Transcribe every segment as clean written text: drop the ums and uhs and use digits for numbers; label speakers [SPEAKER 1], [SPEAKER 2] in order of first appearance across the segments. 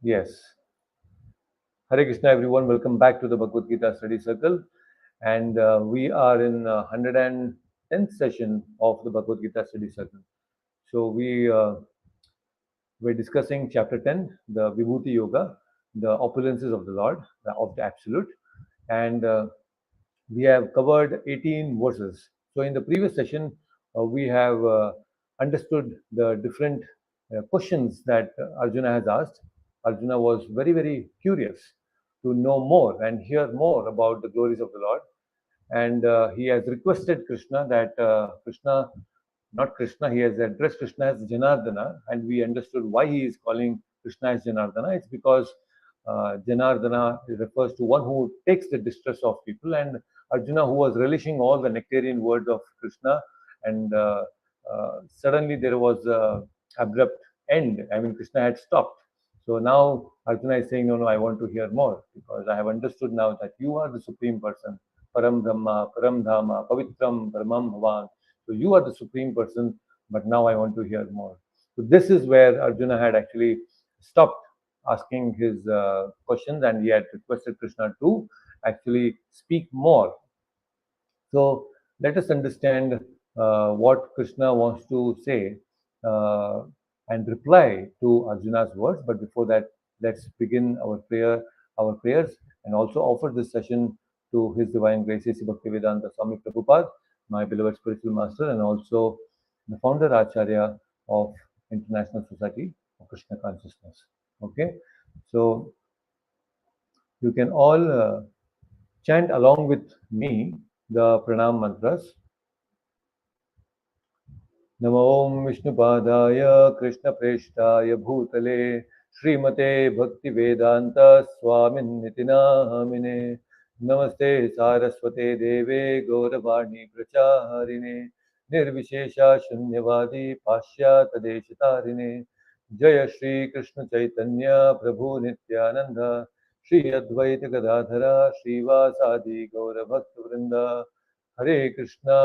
[SPEAKER 1] Yes. Hare Krishna, everyone. Welcome back to the Bhagavad Gita Study Circle. And we are in 110th session of the Bhagavad Gita Study Circle. So we're discussing chapter 10, the Vibhuti Yoga, the opulences of the Lord, of the Absolute. And we have covered 18 verses. So in the previous session, we have understood the different questions that Arjuna has asked. Arjuna was very, very curious to know more and hear more about the glories of the Lord. And he has requested Krishna that not Krishna, he has addressed Krishna as Janardana, and we understood why he is calling Krishna as Janardana. It's because Janardana refers to one who takes the distress of people, and Arjuna, who was relishing all the nectarian words of Krishna, and suddenly there was a abrupt end. I mean, Krishna had stopped. So now Arjuna is saying, no, I want to hear more because I have understood now that you are the Supreme Person, Param Brahma, Param Dhama, Pavitram, Brahmam Bhavan. So you are the Supreme Person, but now I want to hear more. So this is where Arjuna had actually stopped asking his questions, and he had requested Krishna to actually speak more. So let us understand what Krishna wants to say and reply to Arjuna's words. But before that, let's begin our prayers, and also offer this session to His Divine Graces, Bhaktivedanta Swami Prabhupada, my beloved spiritual master, and also the founder Acharya of International Society of Krishna Consciousness. Okay, so you can all chant along with me the pranam mantras. नमो विष्णुपादाय कृष्णप्रेष्ठाय भूतले श्रीमते भक्तिवेदान्त स्वामिन्निति नामिने नमस्ते सारस्वते देवे गौरवाणी प्रचारिणे निर्विशेषा शून्यवादी पाश्चात्यदेशतारिणे जय श्री कृष्ण चैतन्य प्रभु नित्यानंद श्री अद्वैत गदाधर श्रीवासादि गौरभक्तवृंद हरे Krishna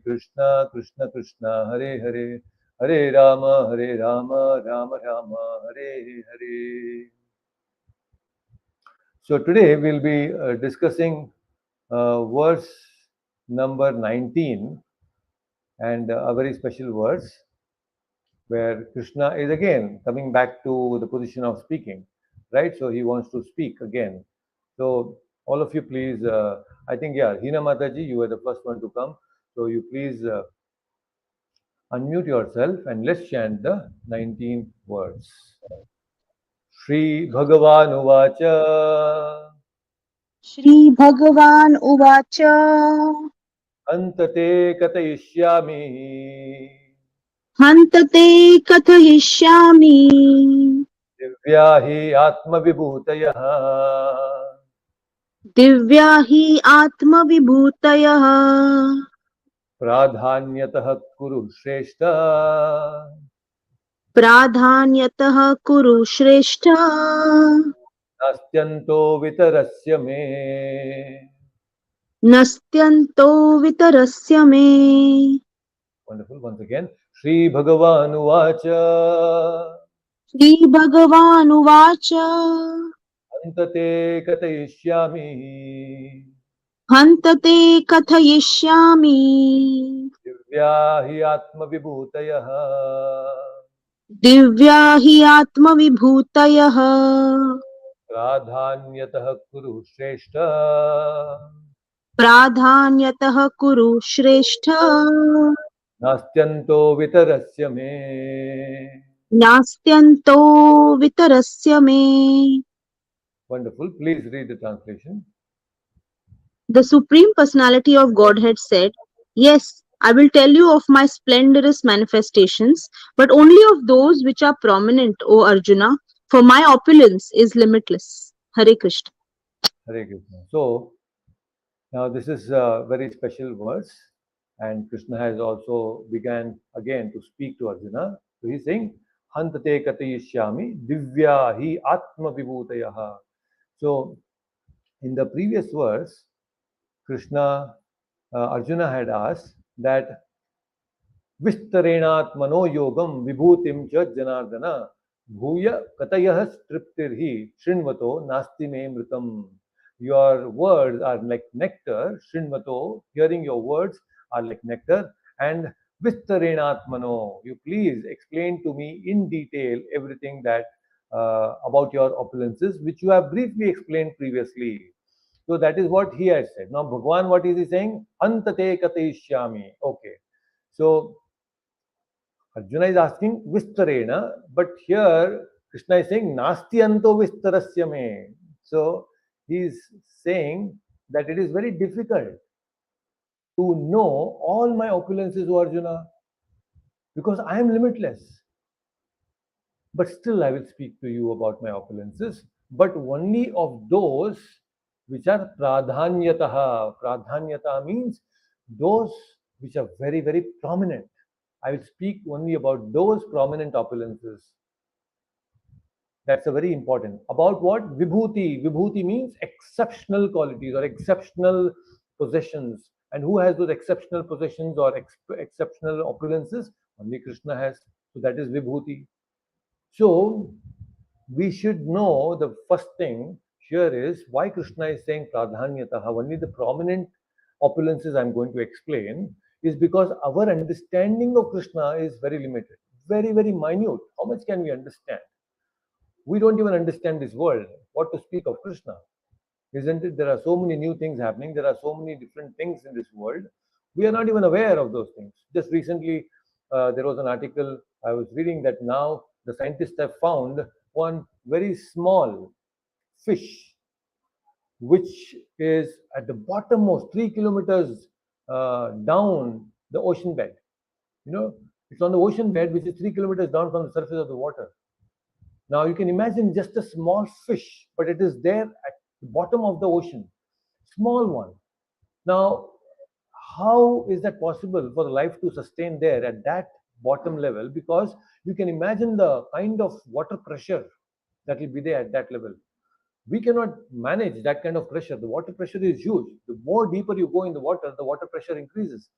[SPEAKER 1] Krishna Krishna Hare Hare Hare Ram Ram Ram Hare Hare. So today we'll be discussing verse number 19, and a very special verse where Krishna is again coming back to the position of speaking, right? So he wants to speak again. So all of you please, I think, yeah, Hina Mataji, you were the first one to come. So you please unmute yourself and let's chant the 19 words. Shri Bhagavan Uvacha
[SPEAKER 2] श्रीभगवान् उवाच
[SPEAKER 1] Antate Katayishyami
[SPEAKER 2] हन्त ते कथयिष्यामि
[SPEAKER 1] Divya hi Atma Vibhutayah
[SPEAKER 2] Divya हि आत्मविभूतयः
[SPEAKER 1] Pradhanyatah Kuru Shrestha
[SPEAKER 2] प्राधान्यतः कुरु श्रेष्ठ
[SPEAKER 1] Nastyanto Vitarasya Me.
[SPEAKER 2] नस्त्यन्तो वितरस्य मे.
[SPEAKER 1] Wonderful. Once again. Shri Bhagavan Uvacha
[SPEAKER 2] श्रीभगवान् उवाच
[SPEAKER 1] Antate Katayishyami
[SPEAKER 2] हन्त ते कथयिष्यामि
[SPEAKER 1] Divya hi Atma Vibhutayah
[SPEAKER 2] Divya हि आत्मविभूतयः
[SPEAKER 1] Pradhanyatah Kuru Shrestha
[SPEAKER 2] प्राधान्यतः कुरु श्रेष्ठ
[SPEAKER 1] Nastyanto Vitarasya Me.
[SPEAKER 2] नास्त्यन्तो वितरस्य may.
[SPEAKER 1] Wonderful. Please read the translation.
[SPEAKER 2] The Supreme Personality of Godhead said, "Yes, I will tell you of my splendorous manifestations, but only of those which are prominent, O Arjuna, for my opulence is limitless." Hare Krishna.
[SPEAKER 1] Hare Krishna. So now this is a very special verse, and Krishna has also began again to speak to Arjuna. So he's saying, Hantate Katayishyami Divya hi Atma Vibhutayaha. So in the previous verse, Arjuna had asked that Vistarenatmano Yogam Vibhutim Cha Janardana. Bhuya katayah striptirhi shrinvato nasti me mritam. Your words are like nectar. Shrinvato, hearing your words are like nectar. And vistarenatmano, you please explain to me in detail everything that about your opulences, which you have briefly explained previously. So that is what he has said. Now, Bhagwan, what is he saying? Antate katayishyami. Okay. So Arjuna is asking Vistarena, but here Krishna is saying Nasti anto Vistarasya me. So he is saying that it is very difficult to know all my opulences, O Arjuna, because I am limitless. But still, I will speak to you about my opulences, but only of those which are pradhanyataha. Pradhanyata means those which are very, very prominent. I will speak only about those prominent opulences. That's a very important. About what? Vibhuti. Vibhuti means exceptional qualities or exceptional possessions. And who has those exceptional possessions or exceptional opulences? Only Krishna has. So that is Vibhuti. So we should know the first thing here is why Krishna is saying pradhanyataha. Only the prominent opulences I'm going to explain is because our understanding of Krishna is very limited, very, very minute. How much can we understand? We don't even understand this world. What to speak of Krishna? Isn't it? There are so many new things happening. There are so many different things in this world. We are not even aware of those things. Just recently, there was an article I was reading that now the scientists have found one very small fish which is at the bottommost 3 kilometers down the ocean bed. You know, it's on the ocean bed, which is 3 kilometers down from the surface of the water. Now you can imagine just a small fish, but it is there at the bottom of the ocean, small one. Now, how is that possible for the life to sustain there at that bottom level? Because you can imagine the kind of water pressure that will be there at that level. We cannot manage that kind of pressure. The water pressure is huge. The more deeper you go in the water pressure increases.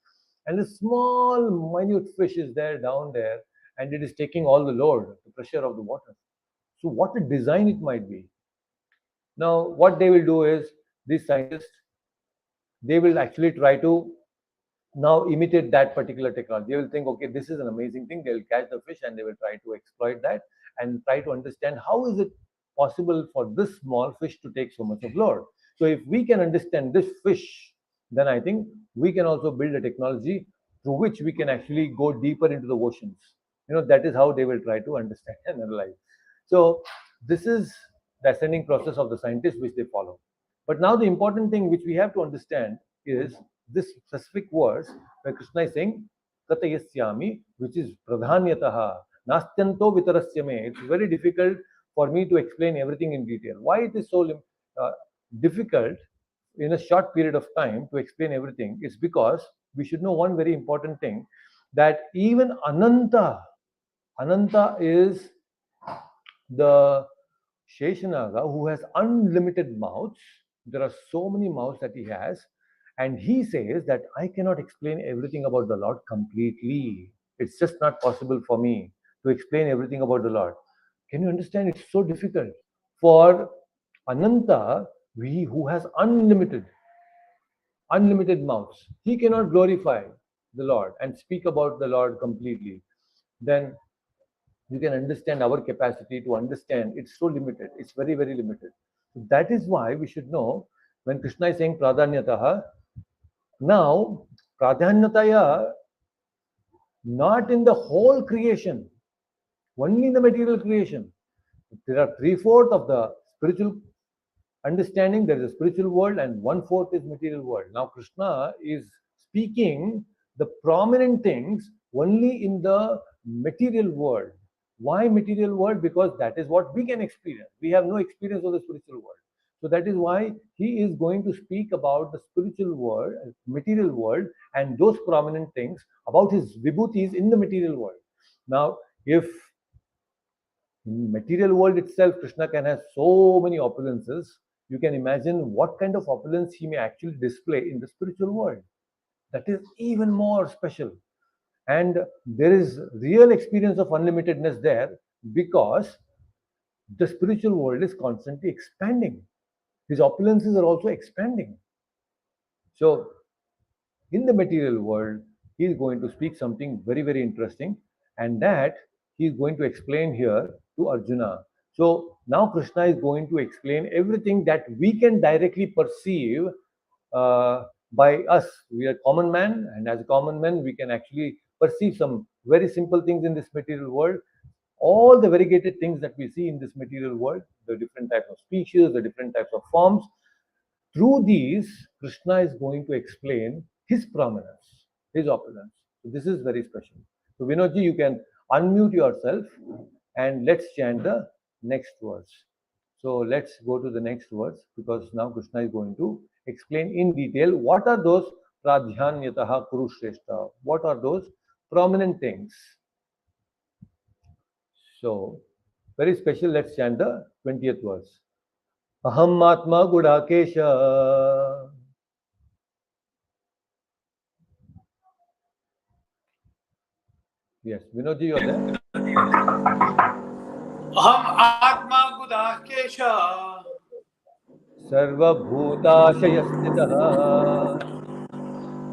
[SPEAKER 1] And a small, minute fish is there down there, and it is taking all the load, the pressure of the water. So what a design it might be. Now, what they will do is these scientists, they will actually try to now imitate that particular technology. They will think, okay, this is an amazing thing. They will catch the fish and they will try to exploit that and try to understand how is it possible for this small fish to take so much of load. So if we can understand this fish, then I think we can also build a technology through which we can actually go deeper into the oceans. That is how they will try to understand and analyze. So this is the ascending process of the scientists which they follow. But now the important thing which we have to understand is this specific verse where Krishna is saying Katayasyami, which is Pradhanyataha, Nastyanto Vitarasyame. It's very difficult for me to explain everything in detail. Why it is so uh, difficult in a short period of time to explain everything? It's because we should know one very important thing, that even Ananta is the Sheshanaga who has unlimited mouths. There are so many mouths that he has, and he says that I cannot explain everything about the Lord completely. It's just not possible for me to explain everything about the Lord. Can you understand? It's so difficult for Ananta, we who has unlimited mouths. He cannot glorify the Lord and speak about the Lord completely. Then you can understand our capacity to understand. It's so limited. It's very, very limited. So that is why we should know when Krishna is saying pradhanyataha. Now, pradhanyataya, not in the whole creation, only in the material creation. There are three-fourths of the spiritual understanding. There is a spiritual world, and one-fourth is material world. Now, Krishna is speaking the prominent things only in the material world. Why material world? Because that is what we can experience. We have no experience of the spiritual world. So that is why he is going to speak about the spiritual world, material world, and those prominent things about his vibhutis in the material world. Now, if in material world itself, Krishna can have so many opulences, you can imagine what kind of opulence he may actually display in the spiritual world. That is even more special. And there is real experience of unlimitedness there, because the spiritual world is constantly expanding. His opulences are also expanding. So, in the material world, he is going to speak something very, very interesting, and that he is going to explain here to Arjuna. So, now Krishna is going to explain everything that we can directly perceive by us. We are common man, and as a common man, we can actually perceive some very simple things in this material world. All the variegated things that we see in this material world, the different types of species, the different types of forms, through these, Krishna is going to explain his prominence, his opulence. So this is very special. So Vinodji, you can unmute yourself and let's chant the next verse. So let's go to the next verse because now Krishna is going to explain in detail what are those pradhyanyataha kurushreshta, what are those prominent things. So very special, let's chant the 20th verse. Aham Atma Gudakesha. Yes, Vinodji, you're there.
[SPEAKER 3] Aham Atma Gudakesha
[SPEAKER 1] सर्वभूताशयस्थितः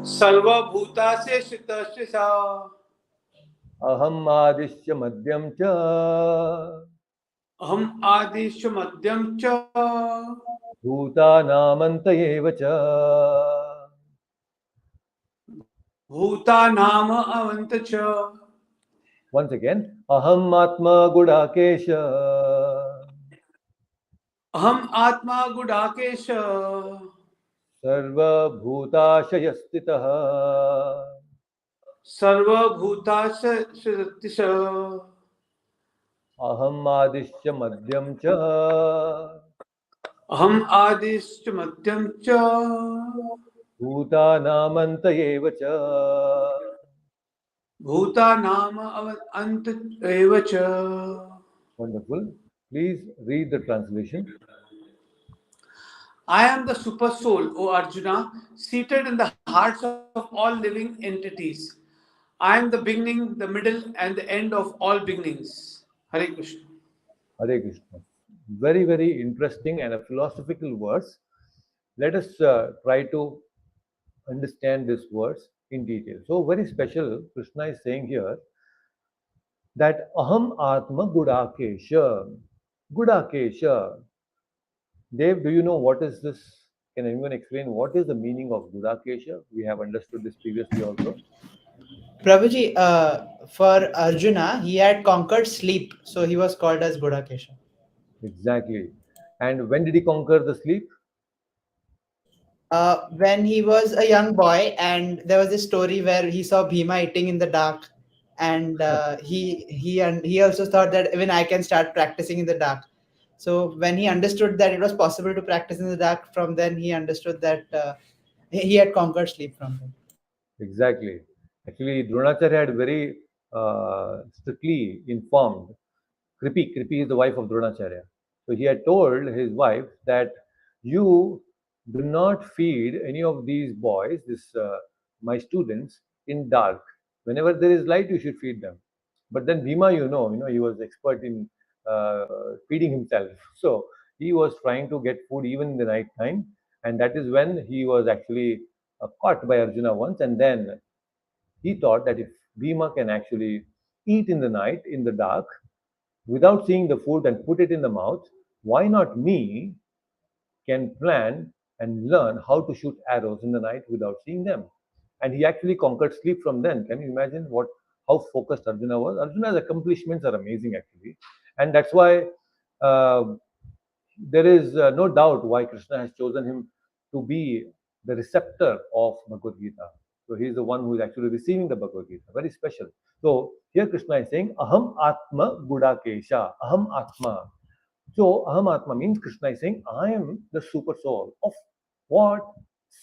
[SPEAKER 3] Sarva Bhuta Se Shita Shisa
[SPEAKER 1] अहम् आदिश्य मध्यम च
[SPEAKER 3] Aham Adisha Madhyam Cha
[SPEAKER 1] भूतानामन्त एव च.
[SPEAKER 3] Bhuta Nama Avanta Cha
[SPEAKER 1] Once again, aham atma gudakesh
[SPEAKER 3] Aham Atma Gudakesha
[SPEAKER 1] सर्वभूताशयस्थितः
[SPEAKER 3] Sarva Bhuta Se Shita
[SPEAKER 1] अहम् आदिश्य मध्यम च
[SPEAKER 3] Aham Adisha Madhyam Cha
[SPEAKER 1] भूतानामन्त एव च.
[SPEAKER 3] Bhuta Nama Avanta Eva Cha.
[SPEAKER 1] Wonderful. Please read the translation.
[SPEAKER 3] I am the super soul, O Arjuna, seated in the hearts of all living entities. I am the beginning, the middle, and the end of all beginnings. Hare Krishna.
[SPEAKER 1] Hare Krishna. Very, very interesting and a philosophical verse. Let us try to understand this verse in detail. So, very special, Krishna is saying here that Aham Atma Gudakesha. Gudakesha. Dev, do you know what is this? Can anyone explain what is the meaning of Gudakesha? We have understood this previously also.
[SPEAKER 4] Prabhuji, for Arjuna, he had conquered sleep, so he was called as Gudakesha.
[SPEAKER 1] Exactly. And when did he conquer the sleep?
[SPEAKER 4] When he was a young boy, and there was this story where he saw Bhima eating in the dark, and he also thought that even I can start practicing in the dark. So when he understood that it was possible to practice in the dark, from then he understood that he had conquered sleep from then.
[SPEAKER 1] Exactly. Actually, Dronacharya had very strictly informed Kripi. Kripi is the wife of Dronacharya. So he had told his wife that you do not feed any of these boys, my students, in dark. Whenever there is light, you should feed them. But then Bhima, he was expert in feeding himself. So he was trying to get food even in the night time, and that is when he was actually caught by Arjuna once, and then he thought that if Bhima can actually eat in the night, in the dark, without seeing the food and put it in the mouth, why not me can plan and learn how to shoot arrows in the night without seeing them? And he actually conquered sleep from then. Can you imagine how focused Arjuna was? Arjuna's accomplishments are amazing actually, and that's why uh, there is no doubt why Krishna has chosen him to be the receptor of Bhagavad Gita. So he is the one who is actually receiving the Bhagavad Gita. Very special. So here Krishna is saying, Aham Atma Gudakesha. Aham Atma. So Aham Atma means Krishna is saying, I am the super soul of what?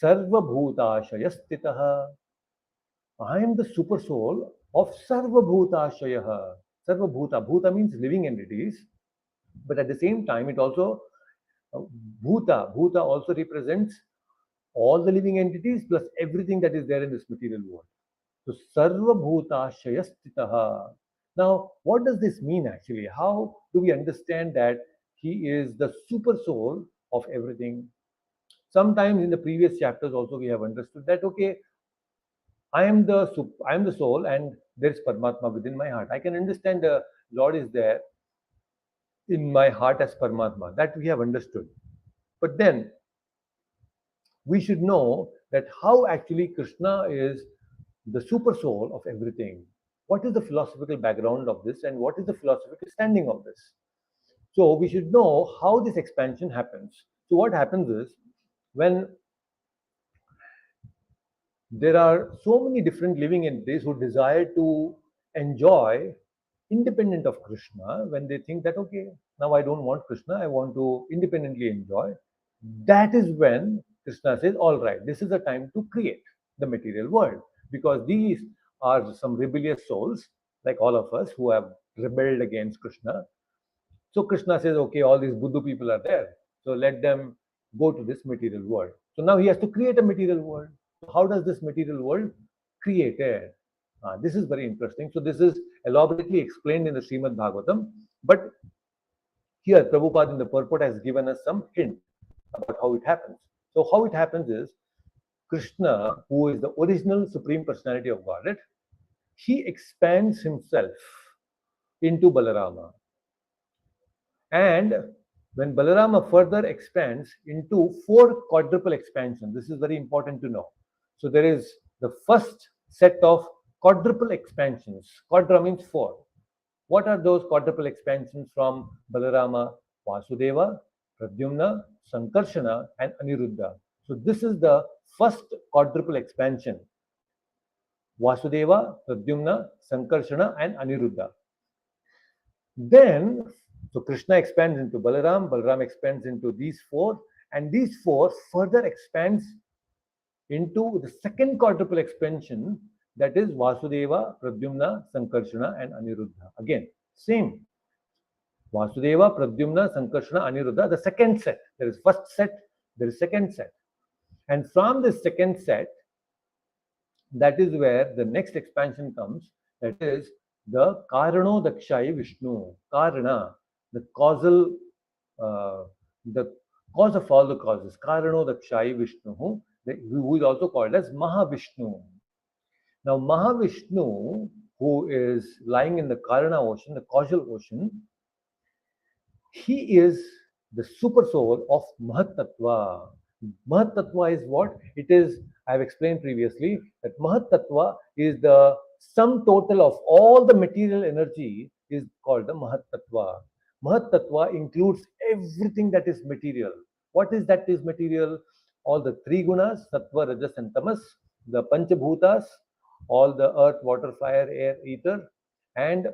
[SPEAKER 1] Sarva Bhutashayastitaha. I am the super soul of Sarva Bhutashayaha. Sarva Bhuta. Bhuta means living entities. But at the same time, it also Bhuta also represents all the living entities plus everything that is there in this material world. So Sarva Bhuta Shayastitaha. Now, what does this mean actually? How do we understand that he is the super soul of everything? Sometimes in the previous chapters also we have understood that okay, I am the soul, and there is Paramatma within my heart. I can understand the Lord is there in my heart as Paramatma. That we have understood. But then we should know that how actually Krishna is the super soul of everything. What is the philosophical background of this, and what is the philosophical standing of this? So we should know how this expansion happens. So what happens is when there are so many different living entities who desire to enjoy independent of Krishna, when they think that okay, now I don't want Krishna, I want to independently enjoy, that is when Krishna says, all right, this is the time to create the material world, because these are some rebellious souls like all of us who have rebelled against Krishna. So Krishna says, okay, all these Buddha people are there. So let them go to this material world. So now he has to create a material world. So how does this material world created? This is very interesting. So this is elaborately explained in the Srimad Bhagavatam. But here Prabhupada in the purport has given us some hint about how it happens. So how it happens is Krishna, who is the original Supreme Personality of Godhead, he expands himself into Balarama. And when Balarama further expands into four quadruple expansion, this is very important to know. So there is the first set of quadruple expansions. Quadra means four. What are those quadruple expansions from Balarama? Vasudeva, Pradyumna, Sankarshana, and Aniruddha. So this is the first quadruple expansion. Vasudeva, Pradyumna, Sankarshana, and Aniruddha. Then, so Krishna expands into Balaram, Balaram expands into these four, and these four further expands into the second quadruple expansion, that is Vasudeva, Pradyumna, Sankarshana, and Aniruddha. Again, same. Vasudeva, Pradyumna, Sankarshana, Aniruddha, the second set. There is first set, there is second set. And from this second set, that is where the next expansion comes, that is the Karano Dakshai Vishnu. Karana, the causal, the cause of all the causes. Karano Dakshai Vishnu, who is also called as Mahavishnu. Now, Mahavishnu, who is lying in the Karana ocean, the causal ocean, he is the super soul of Mahatattva. Mahatattva is what? It is, I have explained previously, that Mahatattva is the sum total of all the material energy is called the Mahatattva. Mahatattva includes everything that is material. What is that is material? All the three gunas, Sattva, Rajas, and Tamas, the Panchabhutas, all the earth, water, fire, air, ether, and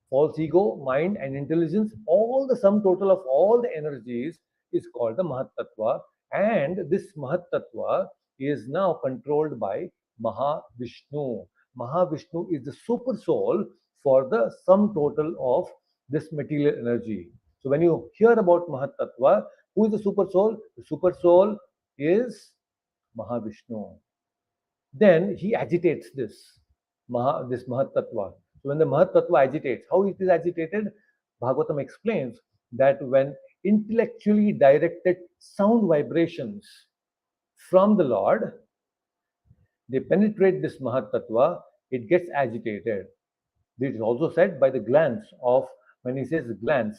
[SPEAKER 1] false ego, mind, and intelligence, all the sum total of all the energies is called the Mahatattva. And this Mahatattva is now controlled by Mahavishnu. Mahavishnu is the super soul for the sum total of this material energy. So when you hear about Mahatattva, who is the super soul? The super soul is Mahavishnu. Then he agitates this Mahatattva. So when the Mahatattva agitates, how it is agitated? Bhagavatam explains that when intellectually directed sound vibrations from the Lord, they penetrate this Mahatattva, it gets agitated. This is also said by the glance of, when he says glance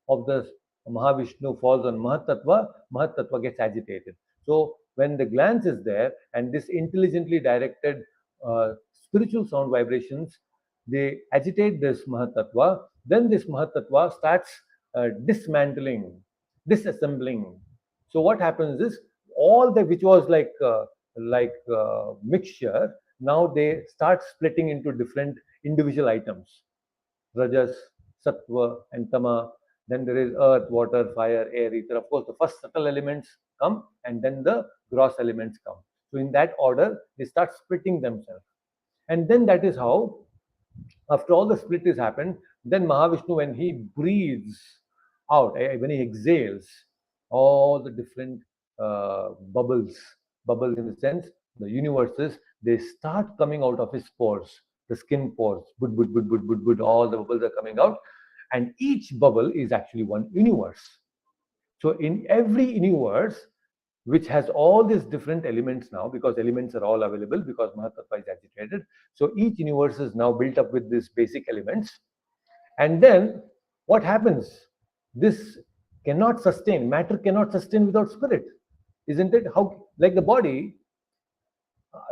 [SPEAKER 1] of the Mahavishnu falls on Mahatattva, Mahatattva gets agitated. So when the glance is there and this intelligently directed spiritual sound vibrations, they agitate this Mahatattva, then this Mahatattva starts dismantling, disassembling. So what happens is all that which was like mixture, now they start splitting into different individual items. Rajas, Sattva, and Tama. Then there is earth, water, fire, air, ether. Of course, the first subtle elements come and then the gross elements come. So, in that order, they start splitting themselves. And then that is how, after all the split has happened, then Mahavishnu, when he breathes out, when he exhales, all the different bubbles in the sense, the universes, they start coming out of his pores. The skin pores, bud, bud, bud, bud, bud, bud, all the bubbles are coming out. And each bubble is actually one universe. So in every universe, which has all these different elements now, because elements are all available because Mahatattva is agitated. So each universe is now built up with these basic elements. And then what happens? This cannot sustain, matter cannot sustain without spirit, isn't it? How, like the body,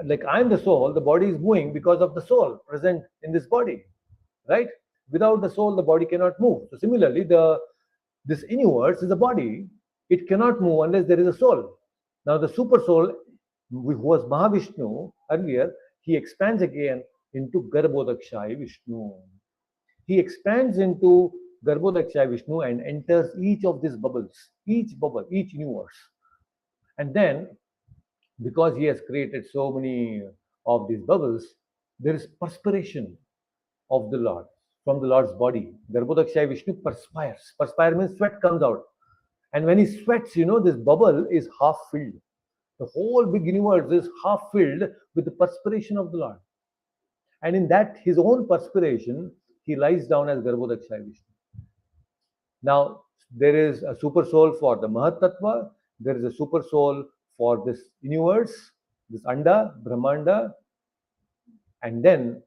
[SPEAKER 1] like I'm the soul, the body is moving because of the soul present in this body, right? Without the soul, the body cannot move. So similarly, the this universe is a body. It cannot move unless there is a soul. Now the super soul, who was Mahavishnu earlier, he expands again into Garbhodakshayi Vishnu. He expands into Garbhodakshayi Vishnu and enters each of these bubbles, each bubble, each universe. And then, because he has created so many of these bubbles, there is perspiration of the Lord from the Lord's body. Garbhodakshayi Vishnu perspires. Perspire means sweat comes out. And when he sweats, this bubble is half filled. The whole big universe is half filled with the perspiration of the Lord. And in that, his own perspiration, he lies down as Garbhodakshayi Vishnu. Now, there is a super soul for the Mahat Tattva, there is a super soul for this universe, this Anda, Brahmanda, and then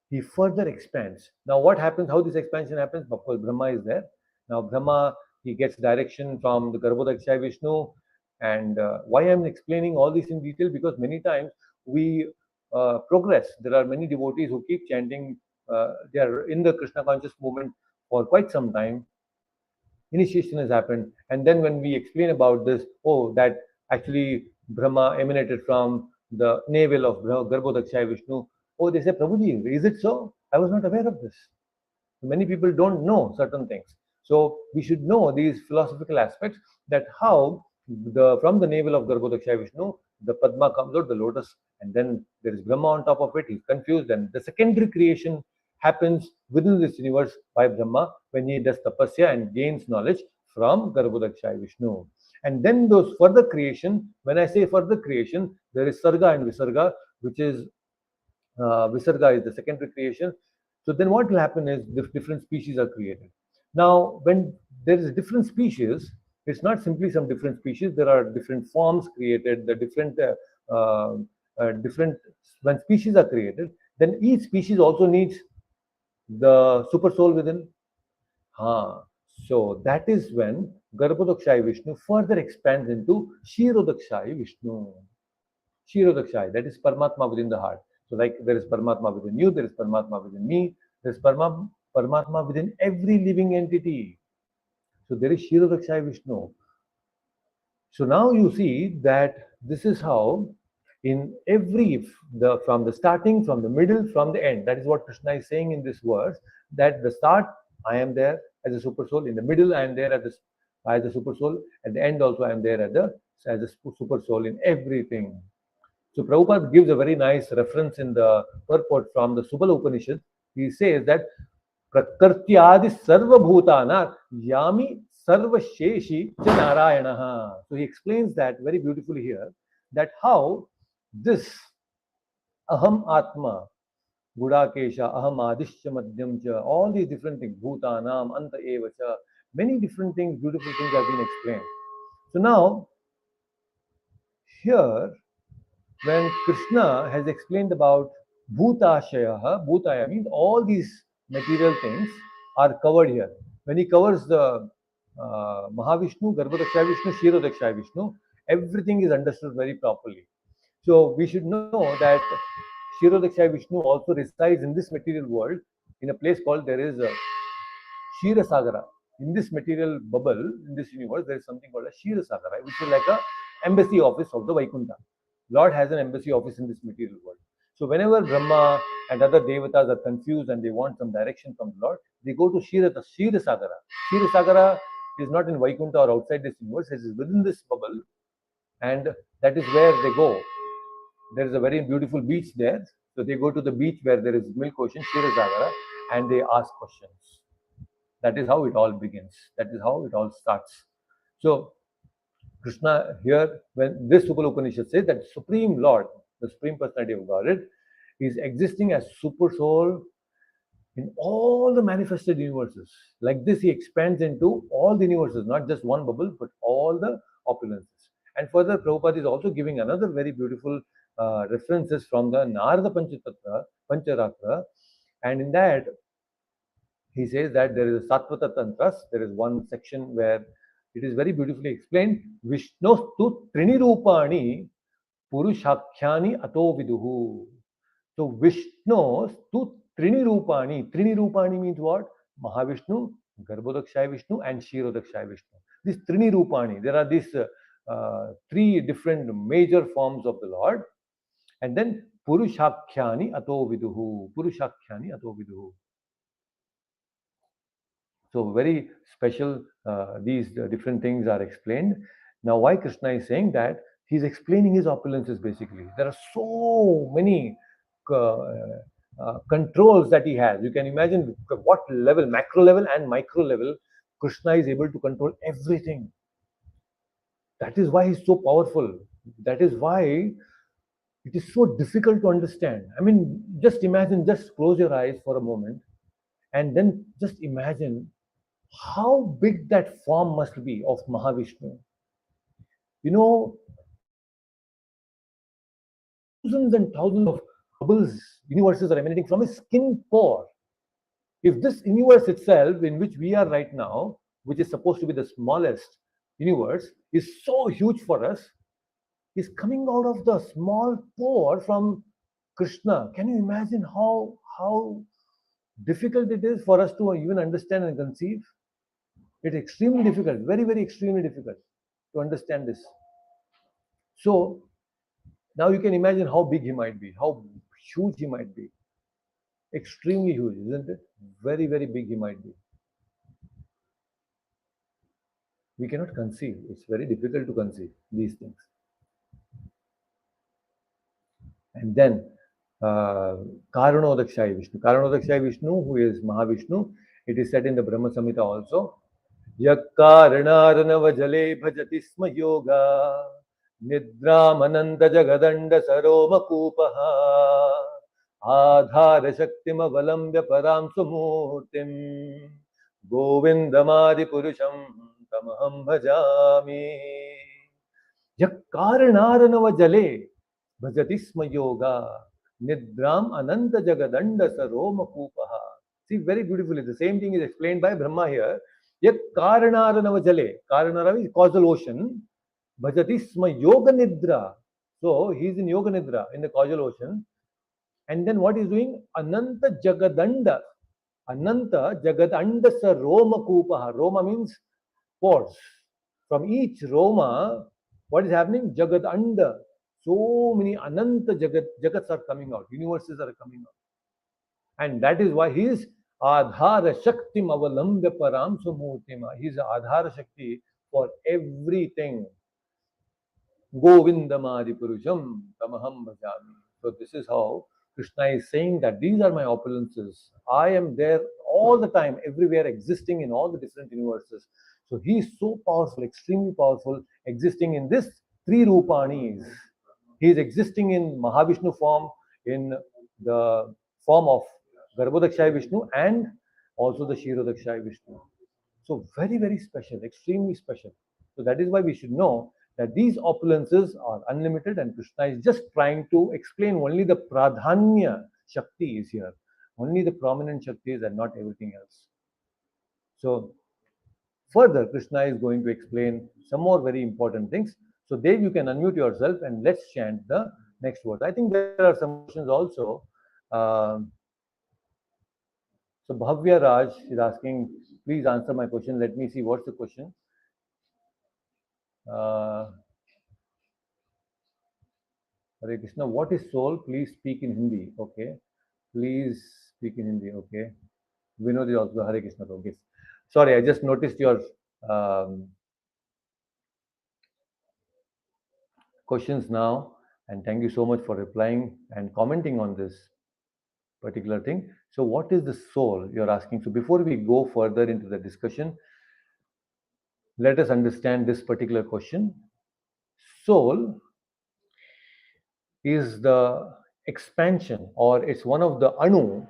[SPEAKER 1] he further expands. Now, what happens, how this expansion happens? Of course, Brahma is there. Now, Brahma, he gets direction from the Garbhodakshayi Vishnu. And why I'm explaining all this in detail? Because many times we progress. There are many devotees who keep chanting, they are in the Krishna conscious movement for quite some time. Initiation has happened. And then when we explain about this, oh, that actually Brahma emanated from the navel of Garbhodakshayi Vishnu. Oh, they say, Prabhuji, is it so? I was not aware of this. Many people don't know certain things. So we should know these philosophical aspects, that how from the navel of Garbhodakshayi Vishnu, the Padma comes out, the lotus, and then there is Brahma on top of it. He's confused, and the secondary creation happens within this universe by Brahma when he does tapasya and gains knowledge from Garbhodakshayi Vishnu. And then those further creation, when I say further creation, there is Sarga and Visarga, which is Visarga is the secondary creation. So then what will happen is different species are created. Now, when there is a different species, it's not simply some different species. There are different forms created. The different when species are created, then each species also needs the super soul within. So that is when Garbhodakshayi Vishnu further expands into Kshirodakshayi Vishnu. Kshirodakshayi, that is Paramatma within the heart. So like there is Paramatma within you, there is Paramatma within me, there is Paramatma within every living entity. So there is Kshirodakshayi Vishnu. So now you see that this is how in every, from the starting, from the middle, from the end, that is what Krishna is saying in this verse, that the start, I am there as a super soul, in the middle, I am there as a super soul, at the end also I am there as a super soul in everything. So Prabhupada gives a very nice reference in the purport from the Subala Upanishad. He says that Prakartyadi Sarva Bhutana Yami Sarva Sheshi Cha Narayana. So he explains that very beautifully here, that how this Aham Atma, Gudakesha, Aham Adishya Madhyam Cha, all these different things, Bhutanam, Anta Eva Cha, many different things, beautiful things have been explained. So now, here, when Krishna has explained about Bhutashaya, Bhutaya means all these material things are covered here. When he covers the Mahavishnu, Garbhodakshayi Vishnu, Kshirodakshayi Vishnu, everything is understood very properly. So we should know that Kshirodakshayi Vishnu also resides in this material world in a place called, there is a Shira Sagara. In this material bubble, in this universe, there is something called a Shira Sagara, which is like a embassy office of the Vaikuntha. Lord has an embassy office in this material world. So whenever Brahma and other devatas are confused and they want some direction from the Lord, they go to Shira Sagara. Shira Sagara is not in Vaikuntha or outside this universe, it is within this bubble, and that is where they go. There is a very beautiful beach there. So they go to the beach where there is milk ocean, Shira Sagara, and they ask questions. That is how it all begins. That is how it all starts. So Krishna here, when this Upala Upanishad says that Supreme Lord, the Supreme Personality of Godhead, is existing as super soul in all the manifested universes. Like this, he expands into all the universes, not just one bubble, but all the opulences. And further, Prabhupada is also giving another very beautiful references from the Narada Pancharatra, and in that he says that there is a Satvata Tantras. There is one section where it is very beautifully explained. Vishnostu Trinirupani Purushakhyani Ato Viduhu. So Vishnostu Trinirupani. Trinirupani means what? Mahavishnu, Garbhodakshaya Vishnu, and Kshirodakshaya Vishnu. This Trinirupani. There are these three different major forms of the Lord. And then Purushakhyani Ato Viduhu. Purushakhyani Ato Viduhu. So very special, these different things are explained. Now why Krishna is saying that? He's explaining his opulences basically. There are so many controls that he has. You can imagine what level, macro level and micro level, Krishna is able to control everything. That is why he's so powerful. That is why it is so difficult to understand. I mean, just imagine, just close your eyes for a moment and then just imagine how big that form must be of Mahavishnu. You know, thousands and thousands of bubbles, universes are emanating from a skin pore. If this universe itself, in which we are right now, which is supposed to be the smallest universe, is so huge for us, is coming out of the small pore from Krishna. Can you imagine how difficult it is for us to even understand and conceive? It's extremely difficult, very, very extremely difficult to understand this. So now you can imagine how big he might be, how huge he might be. Extremely huge, isn't it? Very, very big he might be. We cannot conceive. It's very difficult to conceive these things. And then Karanodakshaya Vishnu. Karanodakshaya Vishnu, who is Mahavishnu, it is said in the Brahma Samhita also. Yakkaranaranav jale bhajati sma yoga nidramananda jagadanda saroma kupaha adhara shaktim avalambya param sumurtim govindamadi purusham tamaham bhajami. Yakkaranaranav jale bhajati sma yoga nidram ananta jagadanda saroma kupaha. See, very beautifully, the same thing is explained by Brahma here. Yet Karanaranav jale. Karanarav is causal ocean. Bhajati sma yoga nidra. So he is in yoga nidra, in the causal ocean. And then what is doing? Ananta jagadanda. Ananta jagadanda sa roma kupaha. Roma means pores. From each roma, what is happening? Jagadanda. So many ananta jagats are coming out. Universes are coming out. And that is why he is Adhara Shakti Avalambya Param Sumurtima. He is Adhara Shakti for everything. Govindamadi Purusham Tamaham Bhajami. So this is how Krishna is saying that these are my opulences. I am there all the time, everywhere, existing in all the different universes. So he is so powerful, extremely powerful, existing in this three Rupanis. He is existing in Mahavishnu form, in the form of Garbhodakshaya Vishnu, and also the Kshirodakshaya Vishnu. So very, very special, extremely special. So that is why we should know that these opulences are unlimited, and Krishna is just trying to explain only the pradhanya Shakti is here. Only the prominent Shaktis and not everything else. So further, Krishna is going to explain some more very important things. So Dev, you can unmute yourself and let's chant the next words. I think there are some questions also. So Bhavya Raj is asking, please answer my question. Let me see what's the question. Hare Krishna, what is soul? Please speak in Hindi. Okay. Please speak in Hindi. Okay. Vinod is also Hare Krishna. Okay. Sorry, I just noticed your questions now. And thank you so much for replying and commenting on this particular thing. So what is the soul you're asking? So before we go further into the discussion, let us understand this particular question. Soul is the expansion, or it's one of the anu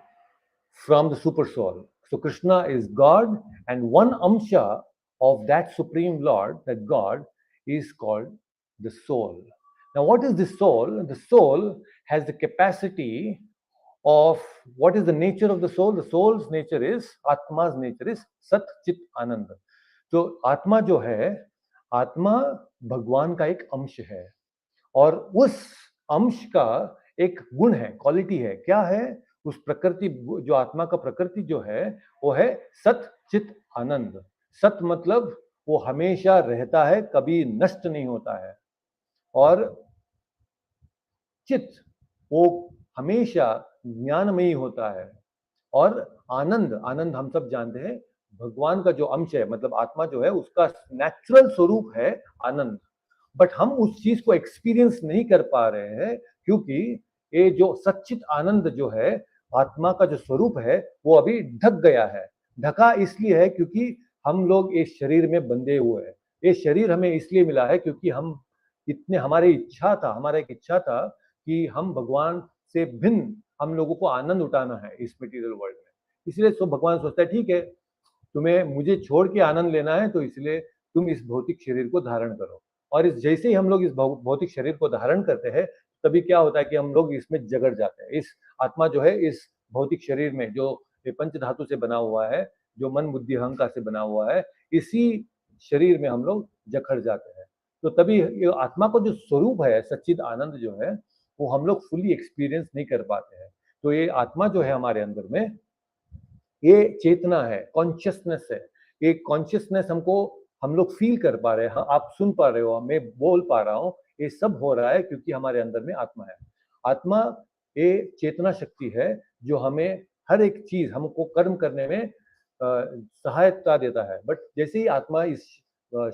[SPEAKER 1] from the super soul. So Krishna is God, and one amsha of that supreme Lord, that God, is called the soul. Now, what is the soul? The soul has the capacity of, what is the nature of the soul? The soul's nature is, Atma's nature is Sat Chit Anand. तो आत्मा जो है, आत्मा भगवान का एक अंश है, और उस अंश का एक गुण है, क्वालिटी है, क्या है? उस प्रकृति, जो आत्मा का प्रकृति जो है, वो है सत चित आनंद। सत मतलब वो हमेशा रहता है, कभी नष्ट नहीं होता है, और चित वो हमेशा ज्ञानमयी होता है, और आनंद, आनंद हम सब जानते हैं भगवान का जो अंश है, मतलब आत्मा जो है उसका नेचुरल स्वरूप है आनंद। बट हम उस चीज को एक्सपीरियंस नहीं कर पा रहे हैं, क्योंकि ये जो सच्चित आनंद जो है, आत्मा का जो स्वरूप है, वो अभी ढक गया है। ढका इसलिए है क्योंकि हम लोग इस शरीर में बंधे हुए हैं। ये शरीर हमें इसलिए मिला है क्योंकि हम इतने, हमारी इच्छा था, हमारा एक इच्छा था कि हम भगवान से भिन्न, हम लोगों को आनंद उठाना है इस मटेरियल वर्ल्ड में। इसलिए तो भगवान सोचता है, ठीक है, तुम्हें मुझे छोड़ के आनंद लेना है, तो इसलिए तुम इस भौतिक शरीर को धारण करो। और इस जैसे ही हम लोग इस भौतिक शरीर को धारण करते हैं, तभी क्या होता है कि हम लोग इसमें जगड़ जाते हैं। इस आत्मा जो है, इस भौतिक शरीर में, जो पंच धातु से बना हुआ है, जो मन बुद्धि अहंकार से बना हुआ है, इसी शरीर में हम लोग जकड़ जाते हैं। तो तभी ये आत्मा का जो स्वरूप है, सच्चिद आनंद जो है, वो हम लोग फुली एक्सपीरियंस नहीं कर पाते हैं। तो ये आत्मा जो है हमारे अंदर में, ये चेतना है, कॉन्शियसनेस है। ये कॉन्शियसनेस हमको, हम लोग फील कर पा रहे हैं, आप सुन पा रहे हो, मैं बोल पा रहा हूँ, ये सब हो रहा है क्योंकि हमारे अंदर में आत्मा है। आत्मा ये चेतना शक्ति है जो हमें हर एक चीज, हमको कर्म करने में सहायता देता है। बट जैसे ही आत्मा इस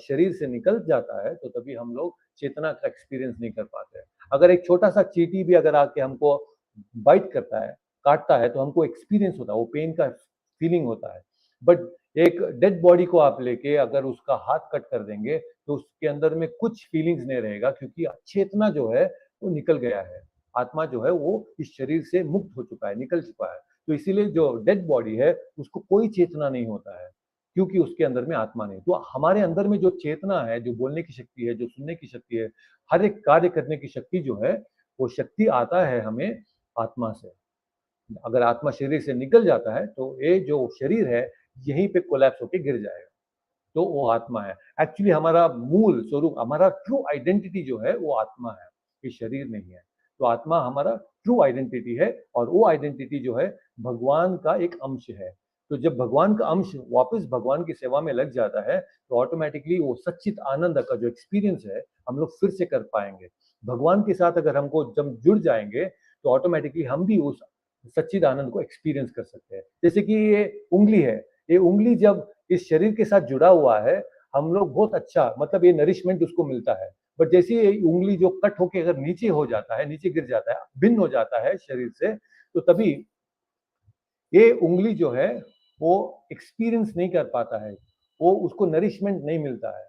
[SPEAKER 1] शरीर से निकल जाता है, तो तभी हम लोग चेतना का एक्सपीरियंस नहीं कर पाते हैं। अगर एक छोटा सा चींटी भी अगर आके हमको बाइट करता है, काटता है, तो हमको एक्सपीरियंस होता है, वो पेन का फीलिंग होता है। बट एक डेड बॉडी को आप लेके अगर उसका हाथ कट कर देंगे, तो उसके अंदर में कुछ फीलिंग्स नहीं रहेगा, क्योंकि चेतना जो है वो निकल गया है। आत्मा जो है वो इस शरीर से मुक्त हो चुका है, निकल चुका है। तो इसीलिए जो डेड बॉडी है उसको कोई चेतना नहीं होता है, क्योंकि उसके अंदर में आत्मा नहीं। तो हमारे अंदर में जो चेतना है, जो बोलने की शक्ति है, जो सुनने की शक्ति है, हर एक कार्य करने की शक्ति जो है, वो शक्ति आता है हमें आत्मा से। अगर आत्मा शरीर से निकल जाता है, तो ये जो शरीर है यहीं पे कोलैप्स होके गिर जाएगा। तो वो आत्मा है। एक्चुअली हमारा मूल स्वरूप, हमारा ट्रू आइडेंटिटी जो है, वो आत्मा है, ये शरीर नहीं है। तो आत्मा हमारा ट्रू आइडेंटिटी है, और वो आइडेंटिटी जो है भगवान का एक अंश है। तो जब भगवान का अंश वापस भगवान की सेवा में लग जाता है, तो ऑटोमेटिकली वो सच्चित आनंद का जो एक्सपीरियंस है, हम लोग फिर से कर पाएंगे। भगवान के साथ अगर हमको जब जुड़ जाएंगे, तो ऑटोमेटिकली हम भी उस सच्चिद आनंद को एक्सपीरियंस कर सकते हैं। जैसे कि ये उंगली है, ये उंगली जब इस शरीर के साथ जुड़ा हुआ है, हम लोग बहुत अच्छा, मतलब ये नरिशमेंट उसको मिलता है। बट जैसे ये उंगली जो कट होके अगर नीचे हो जाता है, नीचे गिर जाता है, भिन्न हो जाता है शरीर से, तो तभी ये उंगली जो है वो एक्सपीरियंस नहीं कर पाता है, वो उसको नरिशमेंट नहीं मिलता है।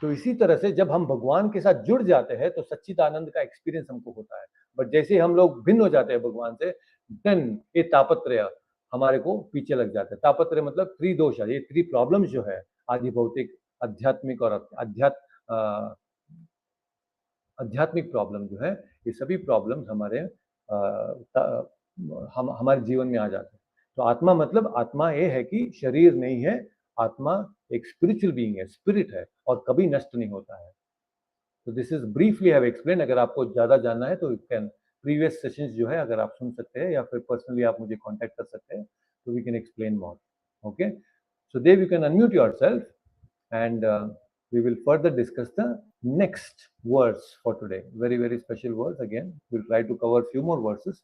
[SPEAKER 1] तो इसी तरह से जब हम भगवान के साथ जुड़ जाते हैं, तो सच्चिद आनंद का एक्सपीरियंस हमको होता है। बट जैसे हम लोग भिन्न हो जाते हैं भगवान से, देन ये तापत्रय हमारे को पीछे लग जाता है। तापत्रय मतलब त्रिदोष, ये थ्री प्रॉब्लम्स जो है, आदि भौतिक, आध्यात्मिक और आध्यात्मिक प्रॉब्लम जो है, ये सभी प्रॉब्लम्स हमारे हमारे जीवन में आ जाते हैं। तो आत्मा मतलब, आत्मा ये है कि शरीर नहीं है, आत्मा एक स्पिरिचुअल बीइंग है, स्पिरिट है, और कभी नष्ट नहीं होता है। तो this is briefly have explain. अगर आपको ज़्यादा जानना है तो यू कैन प्रीवियस सेशंस जो है अगर आप सुन सकते हैं, या फिर पर्सनली आप मुझे कांटेक्ट कर सकते हैं, तो we can explain more. Okay, so Dev you can unmute yourself, and we will further discuss the next words for today. Very, very special words. Again, we'll try to cover few more verses.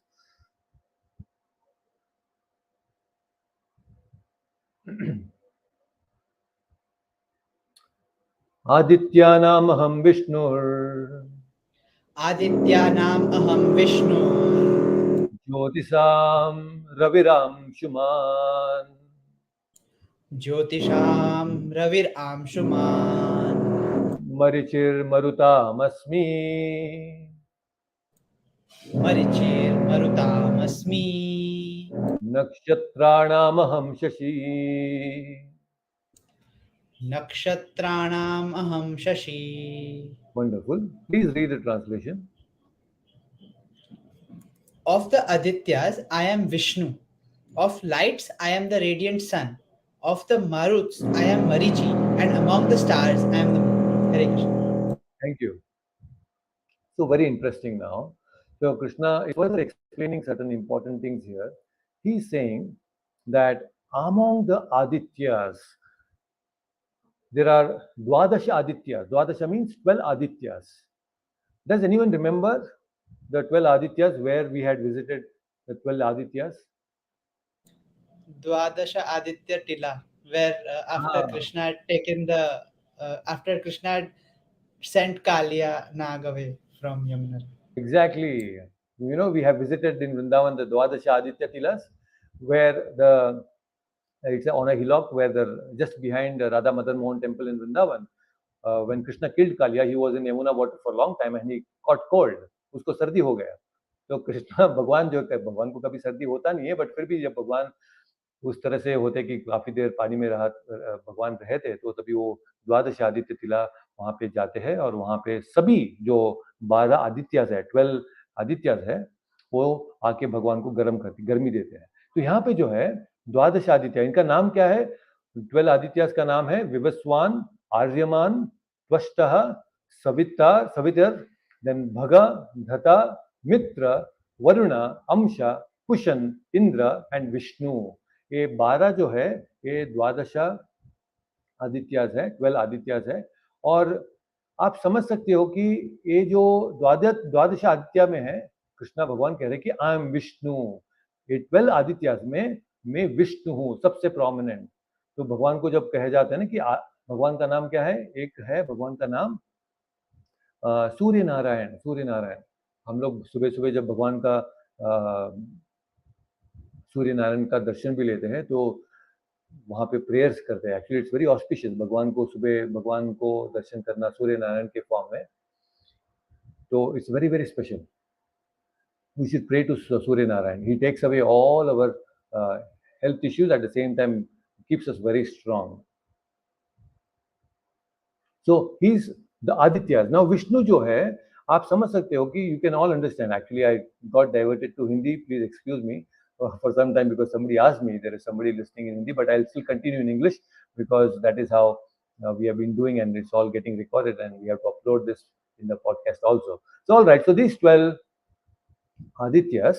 [SPEAKER 1] आदित्यानाम् अहं विष्णुर्
[SPEAKER 4] आदित्यानाम् अहं Vishnu
[SPEAKER 1] ज्योतिषां रविरांशुमान्
[SPEAKER 4] ज्योतिषां रविरांशुमान्
[SPEAKER 1] मरीचिर्मरुतामस्मि
[SPEAKER 4] Marichir Marutamasmi.
[SPEAKER 1] Nakshatraणamaham shashi.
[SPEAKER 4] Nakshatranam aham shashi.
[SPEAKER 1] Wonderful. Please read the translation.
[SPEAKER 4] Of the Adityas, I am Vishnu. Of lights, I am the radiant sun. Of the Maruts, I am Marichi. And among the stars, I am the moon. Hare Krishna.
[SPEAKER 1] Thank you. So very interesting now. So Krishna is further explaining certain important things here. He's saying that among the Adityas, there are Dwadasha Adityas. Dwadasha means 12 Adityas. Does anyone remember the 12 Adityas where we had visited the 12 Adityas?
[SPEAKER 4] Dwadasha Aditya Tila, where after
[SPEAKER 1] Ah,
[SPEAKER 4] Krishna had taken the, after Krishna had sent Kalia Nag away from Yamuna.
[SPEAKER 1] exactly. You know, we have visited in Vrindavan the Dwadasha Aditya Tilas, where the it's on a hillock where the just behind the Radha Madan Mohan temple in Vrindavan. When Krishna killed Kalia, he was in Yamuna water for a long time and he caught cold. उसको सर्दी हो गया. तो कृष्णा भगवान जो भगवान को कभी सर्दी होता नहीं है, बट फिर भी जब भगवान उस तरह से होते कि काफी देर पानी में रहा भगवान रहे थे, तो तभी वो द्वादश आदित्य तिला वहां पे जाते हैं और वहां पे सभी जो 12 आदित्यास है, 12 आदित्यास है, वो आके भगवान को गर्मी देते हैं. तो यहाँ पे जो है द्वादश आदित्य, इनका नाम क्या है? 12 आदित्यास का नाम है विवस्वान, आर्यमान, त्वष्ट, सविता, सवितर, देन भग, धता, मित्र, वरुण, अंश, कुशन, इंद्र एंड विष्णु. ये 12 जो है ये द्वादशा आदित्यास है, 12 आदित्यास है. और आप समझ सकते हो कि ये जो द्वादश आदित्य में है, कृष्णा भगवान कह रहे हैं कि आई एम विष्णु. ये 12 आदित्यास में मैं विष्णु हूँ, सबसे प्रोमिनेंट. तो भगवान को जब कहे जाते हैं ना कि भगवान का नाम क्या है, एक है भगवान का नाम सूर्य नारायण. सूर्य नारायण हम लोग सुबह सुबह जब भगवान का सूर्य नारायण का दर्शन भी लेते हैं तो वहाँ पे प्रेयर्स करते हैं. एक्चुअली इट्स वेरी ऑस्पिशियस भगवान को सुबह भगवान को दर्शन करना सूर्य नारायण के फॉर्म में. तो it's very very special. We should pray to Surya Narayan. He takes away all our health issues, at the same time keeps us very strong. So he's the Adityas. Now Vishnu जो है, आप समझ सकते हो कि you can all understand. Actually, I got diverted to Hindi. Please excuse me for some time because somebody asked me. There is somebody listening in Hindi, but I'll still continue in English because that is how we have been doing, and it's all getting recorded, and we have to upload this in the podcast also. So all right. So these 12 Adityas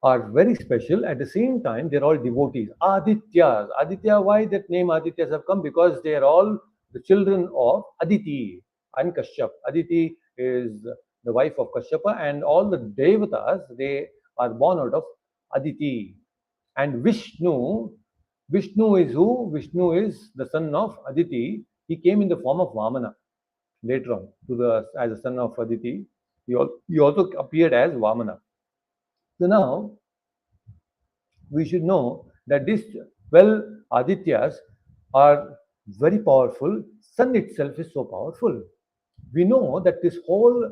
[SPEAKER 1] are very special. At the same time, they're all devotees. Adityas. Aditya, why that name Adityas have come? Because they are all the children of Aditi and Kashyap. Aditi is the wife of Kashyapa, and all the Devatas, they are born out of Aditi. And Vishnu is who? Vishnu is the son of Aditi. He came in the form of Vamana later on as a son of Aditi. He also appeared as Vamana. So now we should know that these 12 Adityas are very powerful. Sun itself is so powerful. We know that this whole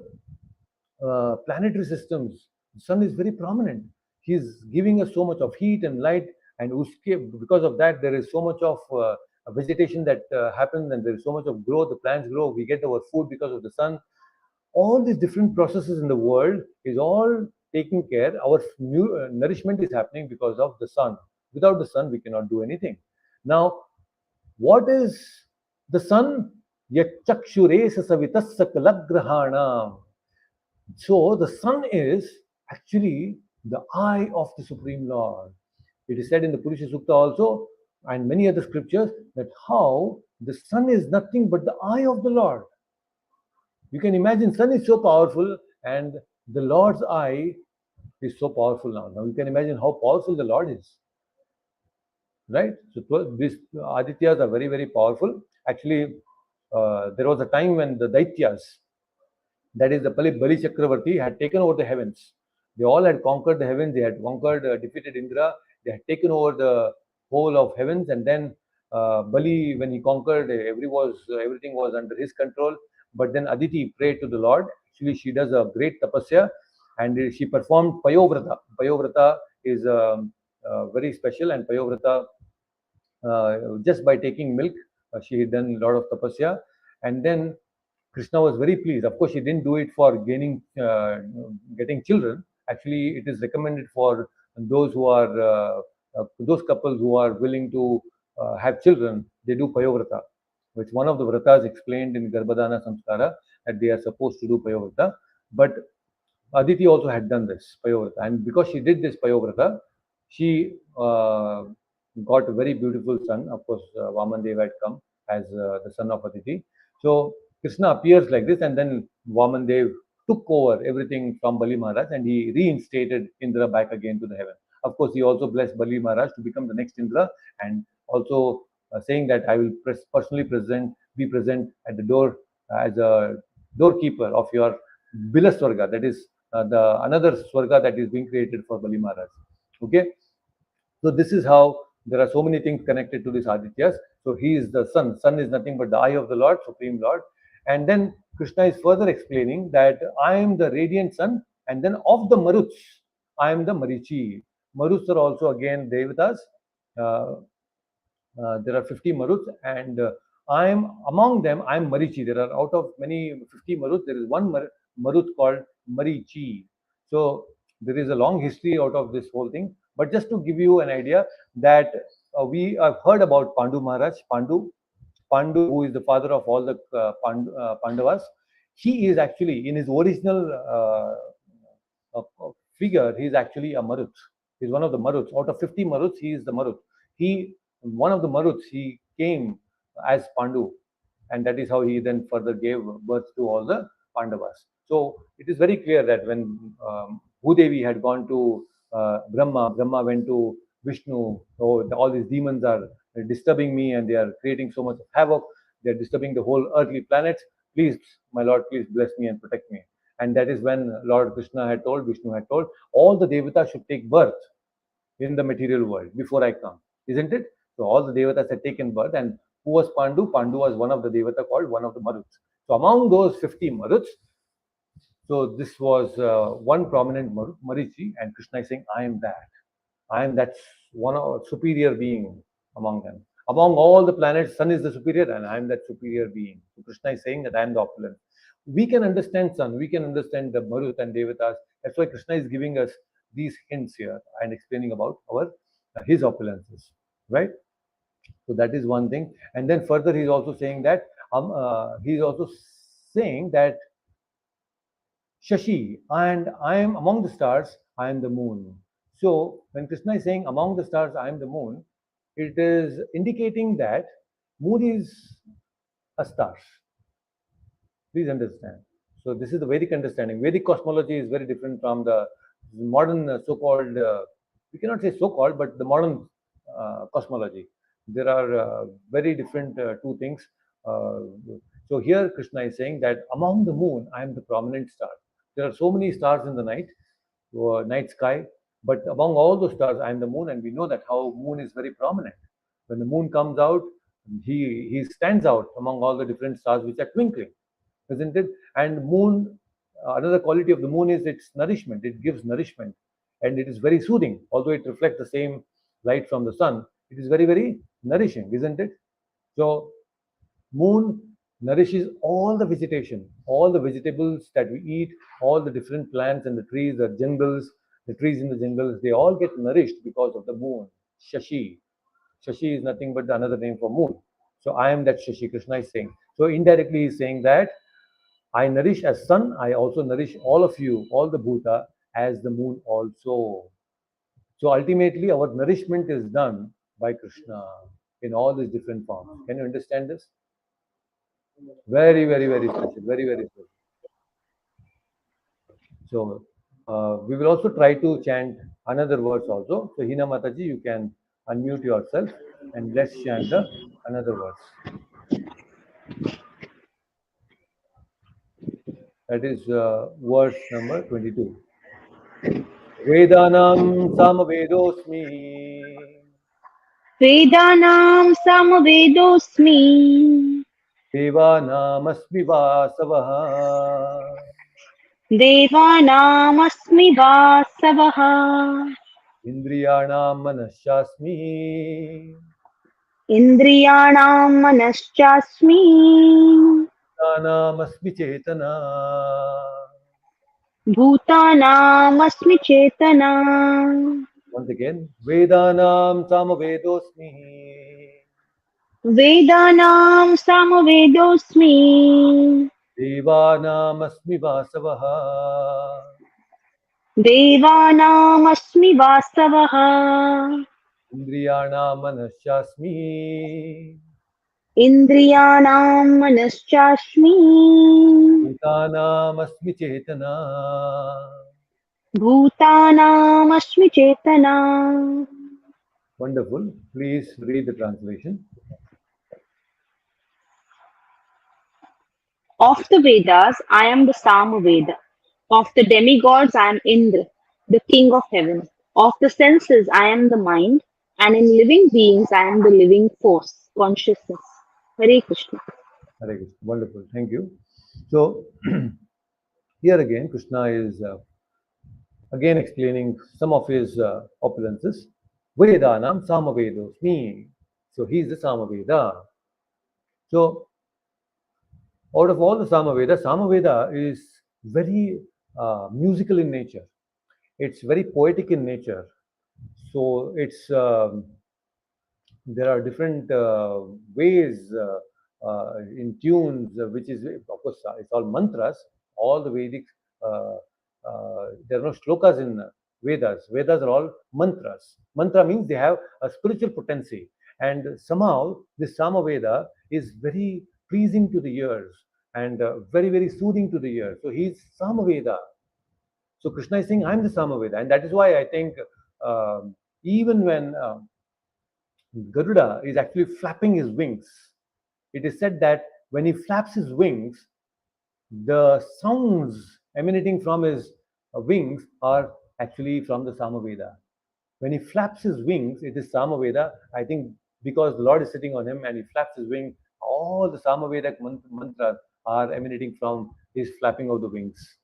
[SPEAKER 1] planetary systems, sun is very prominent. He's giving us so much of heat and light, and because of that, there is so much of vegetation that happens, and there is so much of growth. The plants grow. We get our food because of the sun. All these different processes in the world is all taking care. Our nourishment is happening because of the sun. Without the sun, we cannot do anything. Now, what is the sun? Yachakshuresa savitasya kalagrahanam. So the sun is actually the eye of the Supreme Lord. It is said in the Purusha Sukta also and many other scriptures that how the sun is nothing but the eye of the Lord. You can imagine sun is so powerful and the Lord's eye is so powerful now. Now you can imagine how powerful the Lord is. Right? So these Adityas are very, very powerful. Actually, there was a time when the Daityas, that is the Bali Chakravarti, had taken over the heavens. They all had conquered the heavens. They had conquered, defeated Indra. They had taken over the whole of heavens. And then Bali, when he conquered, everything was under his control. But then Aditi prayed to the Lord. Actually, she does a great tapasya, and she performed Payovrata. Payovrata is very special, and Payovrata, just by taking milk, she had done a lot of tapasya, and then Krishna was very pleased. Of course, she didn't do it for getting children. Actually, it is recommended for those who are those couples who are willing to have children. They do payovrata, which one of the vratas explained in Garbhadana Samskara that they are supposed to do payovrata. But Aditi also had done this payovrata, and because she did this payovrata, she got a very beautiful son. Of course, Vamandev had come as the son of Aditi. So Krishna appears like this, and then Vamandev took over everything from Bali Maharaj, and he reinstated Indra back again to the heaven. Of course, he also blessed Bali Maharaj to become the next Indra, and also saying that I will personally be present at the door as a doorkeeper of your Bilaswarga, that is the another Swarga that is being created for Bali Maharaj. Okay, so this is how there are so many things connected to this Adityas. So he is the sun. Sun is nothing but the eye of the Lord, Supreme Lord. And then Krishna is further explaining that I am the radiant sun, and then of the Maruts, I am the Marichi. Maruts are also again Devatas. Uh, there are 50 Maruts, and I am among them. I am Marichi. There are out of many 50 Maruts, there is one Marut called Marichi. So there is a long history out of this whole thing. But just to give you an idea, that we have heard about Pandu Maharaj, Pandu, who is the father of all the Pandavas. He is actually in his original figure. He is actually a Marut. He is one of the Maruts. Out of 50 Maruts, he is the Marut. He One of the Maruts, he came as Pandu, and that is how he then further gave birth to all the Pandavas. So it is very clear that when Bhudevi had gone to Brahma went to Vishnu. Oh, all these demons are disturbing me, and they are creating so much havoc. They are disturbing the whole earthly planets. Please, my Lord, please bless me and protect me. And that is when Lord Krishna had told, Vishnu had told, all the devatas should take birth in the material world before I come, isn't it? So all the devatas had taken birth, and who was Pandu? Pandu was one of the devata called one of the Maruts. So among those 50 Maruts, so this was one prominent Marichi, and Krishna is saying, I am that. I am that one of superior being among them. Among all the planets, Sun is the superior, and I am that superior being. So Krishna is saying that I am the opulent. We can understand Sun, we can understand the Marut and Devatas. That's why Krishna is giving us these hints here and explaining about our his opulences, right? So that is one thing. And then further, he's also saying that he's also saying that Shashi, and I am among the stars, I am the moon. So when Krishna is saying among the stars, I am the moon, it is indicating that moon is a star. Please understand. So this is the Vedic understanding. Vedic cosmology is very different from the modern so-called, we cannot say so-called, but the modern cosmology. There are very different two things. Uh, so here Krishna is saying that among the moon, I am the prominent star. There are so many stars in the night sky, but among all those stars, I am the moon, and we know that how moon is very prominent. When the moon comes out, he stands out among all the different stars which are twinkling, isn't it? And moon, another quality of the moon is its nourishment. It gives nourishment, and it is very soothing. Although it reflects the same light from the sun, it is very, very nourishing, isn't it? So moon nourishes all the vegetation, all the vegetables that we eat, all the different plants and the trees, the trees in the jungles, they all get nourished because of the moon. Shashi. Shashi is nothing but another name for moon. So I am that Shashi, Krishna is saying. So indirectly he's saying that I nourish as sun, I also nourish all of you, all the Bhuta, as the moon also. So ultimately, our nourishment is done by Krishna in all these different forms. Can you understand this? Very, very, very special. Very, very special. So we will also try to chant another verse also. So Hina Mataji, you can unmute yourself and let's chant the another verse. That is verse number 22. Vedanam Samavedosmi
[SPEAKER 2] Vedanam Samavedosmi
[SPEAKER 1] Devanam Asmi Vasavaha
[SPEAKER 2] देवानामस्मि वासवः
[SPEAKER 1] Indriyanam manashasmi.
[SPEAKER 2] इन्द्रियाणां मनश्चास्मि
[SPEAKER 1] Bhutanam asmi chetana.
[SPEAKER 2] भूतानामस्मि चेतना
[SPEAKER 1] Once again, Vedanam Samavedosmi.
[SPEAKER 2] वेदानां सामवेदोऽस्मि
[SPEAKER 1] Devanam asmi vasavaha.
[SPEAKER 2] देवानामस्मि वास्तवः
[SPEAKER 1] Indriyanam manashasmi.
[SPEAKER 2] इन्द्रियाणां मनश्चास्मि
[SPEAKER 1] Bhutanam asmi chetana.
[SPEAKER 2] भूतानामस्मि Chetna.
[SPEAKER 1] Wonderful. Please read the translation.
[SPEAKER 2] Of the Vedas, I am the Samaveda. Of the demigods, I am Indra, the king of heaven. Of the senses, I am the mind. And in living beings, I am the living force, consciousness. Hare Krishna.
[SPEAKER 1] Hare Krishna. Wonderful. Thank you. So, here again, Krishna is again explaining some of his opulences. Vedanam Samavedosmi. So, he is the Samaveda. So, out of all the Samaveda is very musical in nature. It's very poetic in nature. So, there are different ways in tunes, which is, of course, it's all mantras. All the Vedic, there are no shlokas in Vedas. Vedas are all mantras. Mantra means they have a spiritual potency. And somehow, this Samaveda is very pleasing to the ears and very, very soothing to the ear. So, he's Samaveda. So, Krishna is saying, I'm the Samaveda. And that is why I think even when Garuda is actually flapping his wings. It is said that when he flaps his wings, the sounds emanating from his wings are actually from the Samaveda. When he flaps his wings, it is Samaveda. I think because the Lord is sitting on him and he flaps his wings, all the Samavedic mantras are emanating from his flapping of the wings.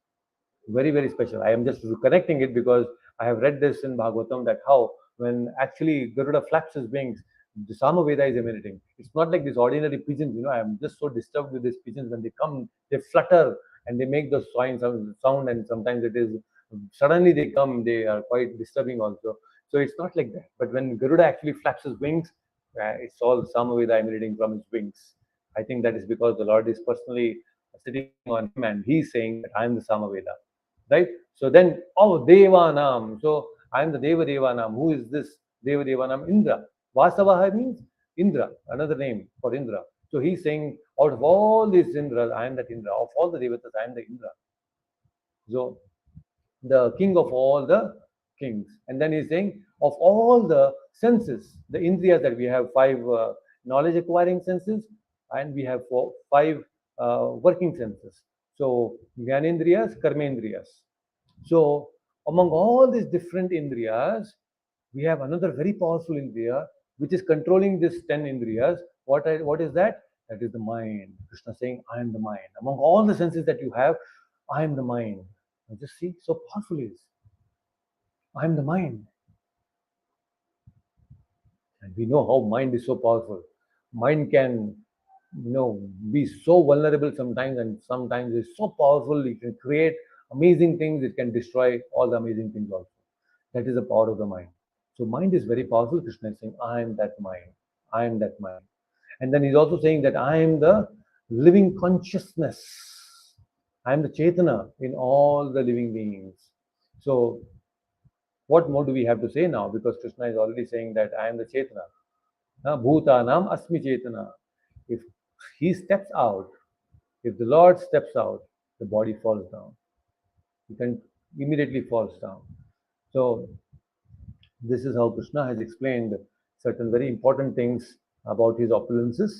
[SPEAKER 1] Very, very special. I am just connecting it because I have read this in Bhagavatam that how when actually Garuda flaps his wings, the Samaveda is emanating. It's not like these ordinary pigeons, I am just so disturbed with these pigeons. When they come, they flutter and they make those sound, and sometimes it is suddenly they come, they are quite disturbing also. So it's not like that. But when Garuda actually flaps his wings, it's all Samaveda emanating from his wings. I think that is because the Lord is personally sitting on him and he's saying that I am the Samaveda, right? So then, oh, Devanam. So I am the Deva Devanam. Who is this Deva Devanam? Indra. Vasavaha means Indra, another name for Indra. So he's saying, out of all these Indras, I am that Indra. Of all the Devatas, I am the Indra. So the king of all the kings. And then he's saying, of all the senses, the Indriyas that we have, five knowledge acquiring senses, and we have five working senses. So Jnanendriyas, Karmendriyas. So among all these different Indriyas, we have another very powerful Indriya which is controlling these 10 Indriyas. What is that? That is the mind. Krishna saying, I am the mind. Among all the senses that you have, I am the mind. And just see, so powerful it is. I am the mind. And we know how mind is so powerful. Mind can, be so vulnerable sometimes, and sometimes it's so powerful. It can create amazing things. It can destroy all the amazing things also. That is the power of the mind. So mind is very powerful. Krishna is saying, I am that mind. I am that mind. And then he's also saying that I am the living consciousness. I am the Chetana in all the living beings. So what more do we have to say now? Because Krishna is already saying that I am the Chetana. Bhutanam asmi Chetana. If he steps out, if the Lord steps out, the body falls down. He can immediately falls down. So this is how Krishna has explained certain very important things about his opulences.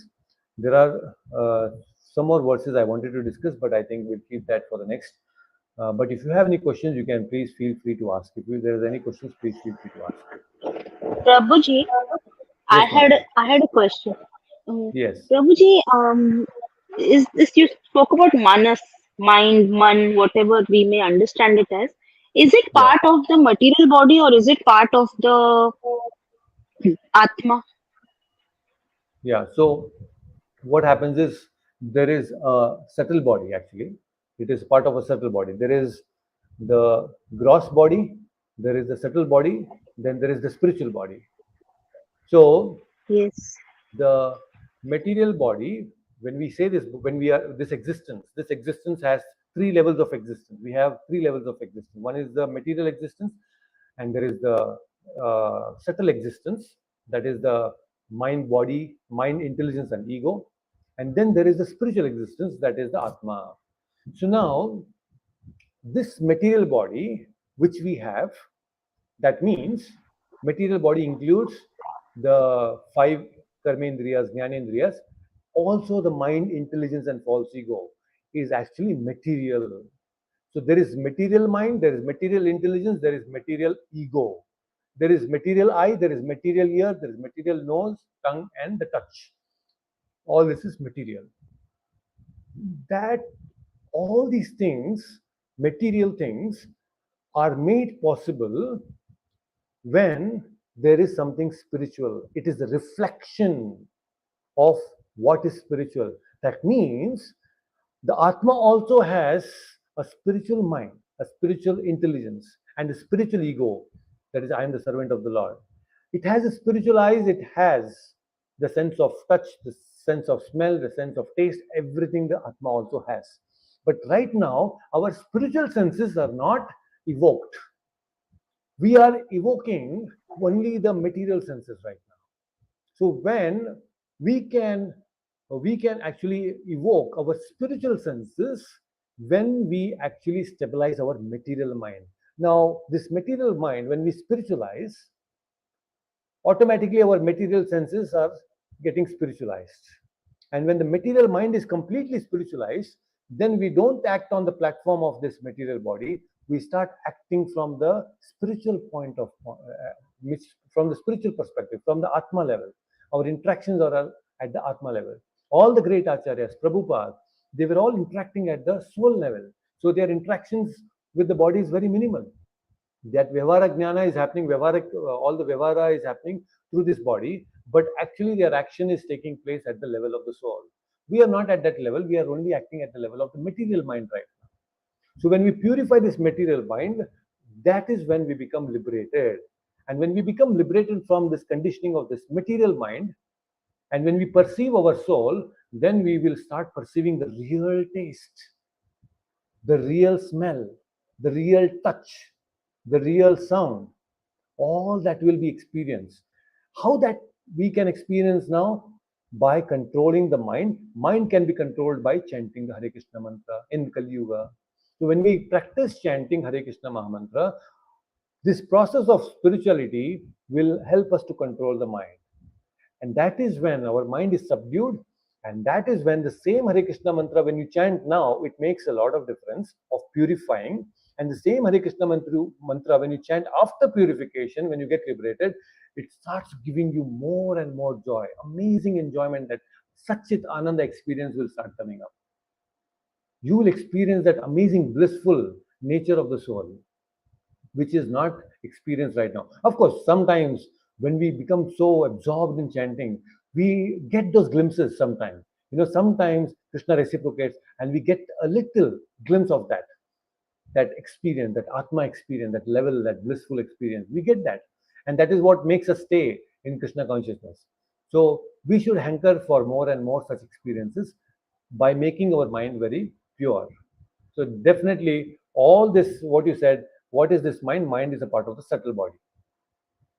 [SPEAKER 1] There are some more verses I wanted to discuss, but I think we'll keep that for the next. But if you have any questions, you can please feel free to ask. If there is any questions, please feel free to ask.
[SPEAKER 2] Prabhuji, I
[SPEAKER 1] Yes,
[SPEAKER 2] had
[SPEAKER 1] Mataji.
[SPEAKER 2] I had a question. Um,
[SPEAKER 1] Yes.
[SPEAKER 2] Prabhuji, is this you spoke about Manas? mind, man, whatever we may understand it as, is it
[SPEAKER 1] Yeah,
[SPEAKER 2] part of the material body or is it part of the Atma?
[SPEAKER 1] yeah. So what happens is there is a subtle body actually. It is part of a subtle body. There is the gross body, there is the subtle body, then there is the spiritual body. So
[SPEAKER 2] Yes.
[SPEAKER 1] the material body, when we say this, when we are this existence has three levels of existence. We have three levels of existence. One is the material existence, and there is the subtle existence, that is the mind, body, mind, intelligence, and ego. And then there is the spiritual existence, that is the Atma. So now, this material body which we have, that means material body includes the five karmendriyas, jnanendriyas. Also, the mind, intelligence, and false ego is actually material. So there is material mind, there is material intelligence, there is material ego. There is material eye, there is material ear, there is material nose, tongue, and the touch. All this is material. That all these things, material things, are made possible when there is something spiritual. It is a reflection of what is spiritual. That means the Atma also has a spiritual mind, a spiritual intelligence, and a spiritual ego. That is, I am the servant of the Lord. It has a spiritual eyes, it has the sense of touch, the sense of smell, the sense of taste, everything the Atma also has. But right now, our spiritual senses are not evoked. We are evoking only the material senses right now. So when we can we can actually evoke our spiritual senses when we actually stabilize our material mind. Now, this material mind, when we spiritualize, automatically our material senses are getting spiritualized. And when the material mind is completely spiritualized, then we don't act on the platform of this material body. We start acting from the spiritual point of, from the spiritual perspective, from the Atma level. Our interactions are at the Atma level. All the great acharyas, Prabhupada, they were all interacting at the soul level. So their interactions with the body is very minimal. That Vyavara Jnana is happening, all the Vyavara is happening through this body, but actually their action is taking place at the level of the soul. We are not at that level, we are only acting at the level of the material mind right now. So when we purify this material mind, that is when we become liberated. And when we become liberated from this conditioning of this material mind, and when we perceive our soul, then we will start perceiving the real taste, the real smell, the real touch, the real sound, all that will be experienced. How that we can experience now? By controlling the mind. Mind can be controlled by chanting the Hare Krishna mantra in Kali Yuga. So when we practice chanting Hare Krishna Mahamantra, this process of spirituality will help us to control the mind. And that is when our mind is subdued. And that is when the same Hare Krishna mantra, when you chant now, it makes a lot of difference of purifying. And the same Hare Krishna mantra, when you chant after purification, when you get liberated, it starts giving you more and more joy, amazing enjoyment, that Satchit Ananda experience will start coming up. You will experience that amazing blissful nature of the soul, which is not experienced right now. Of course, sometimes when we become so absorbed in chanting, we get those glimpses sometimes. Sometimes Krishna reciprocates and we get a little glimpse of that experience, that Atma experience, that level, that blissful experience. We get that. And that is what makes us stay in Krishna consciousness. So we should hanker for more and more such experiences by making our mind very pure. So definitely, all this, what you said, what is this mind? Mind is a part of the subtle body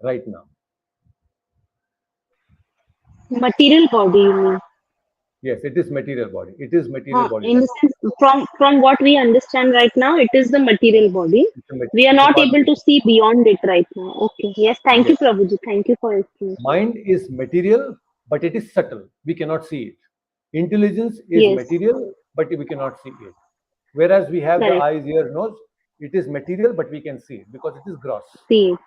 [SPEAKER 1] right now.
[SPEAKER 2] Material body, you mean?
[SPEAKER 1] Yes, it is material body. It is material body
[SPEAKER 2] In
[SPEAKER 1] right
[SPEAKER 2] the
[SPEAKER 1] now.
[SPEAKER 2] sense, from what we understand right now, it is the material body. We are
[SPEAKER 1] It's a
[SPEAKER 2] not
[SPEAKER 1] part of
[SPEAKER 2] able
[SPEAKER 1] it.
[SPEAKER 2] to see beyond it right now. Okay. Yes. Thank you,
[SPEAKER 1] Yes.
[SPEAKER 2] Prabhuji. Thank you for explanation.
[SPEAKER 1] Mind is material, but it is subtle. We cannot see it. Intelligence is
[SPEAKER 2] Yes.
[SPEAKER 1] material, but we cannot see it. Whereas we have the
[SPEAKER 2] Correct.
[SPEAKER 1] eyes, ear, nose, it is material, but we can see it because it is gross.
[SPEAKER 2] See it.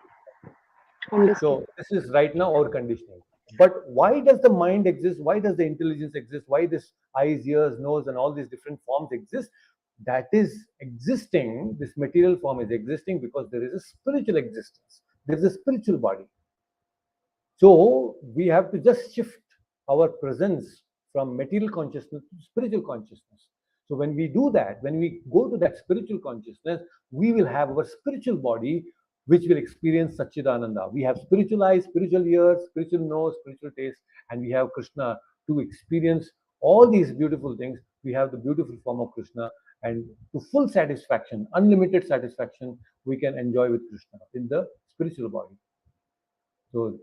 [SPEAKER 2] Understood.
[SPEAKER 1] So this is right now our conditioning. But why does the mind exist? Why does the intelligence exist? Why this eyes, ears, nose, and all these different forms exist? that is existing, this material form is existing because there is a spiritual existence. There is a spiritual body. So we have to just shift our presence from material consciousness to spiritual consciousness. So when we do that, when we go to that spiritual consciousness, we will have our spiritual body which will experience Satchidananda. We have spiritual eyes, spiritual ears, spiritual nose, spiritual taste, and we have Krishna to experience all these beautiful things. We have the beautiful form of Krishna, and to full satisfaction, unlimited satisfaction, we can enjoy with Krishna in the spiritual body. So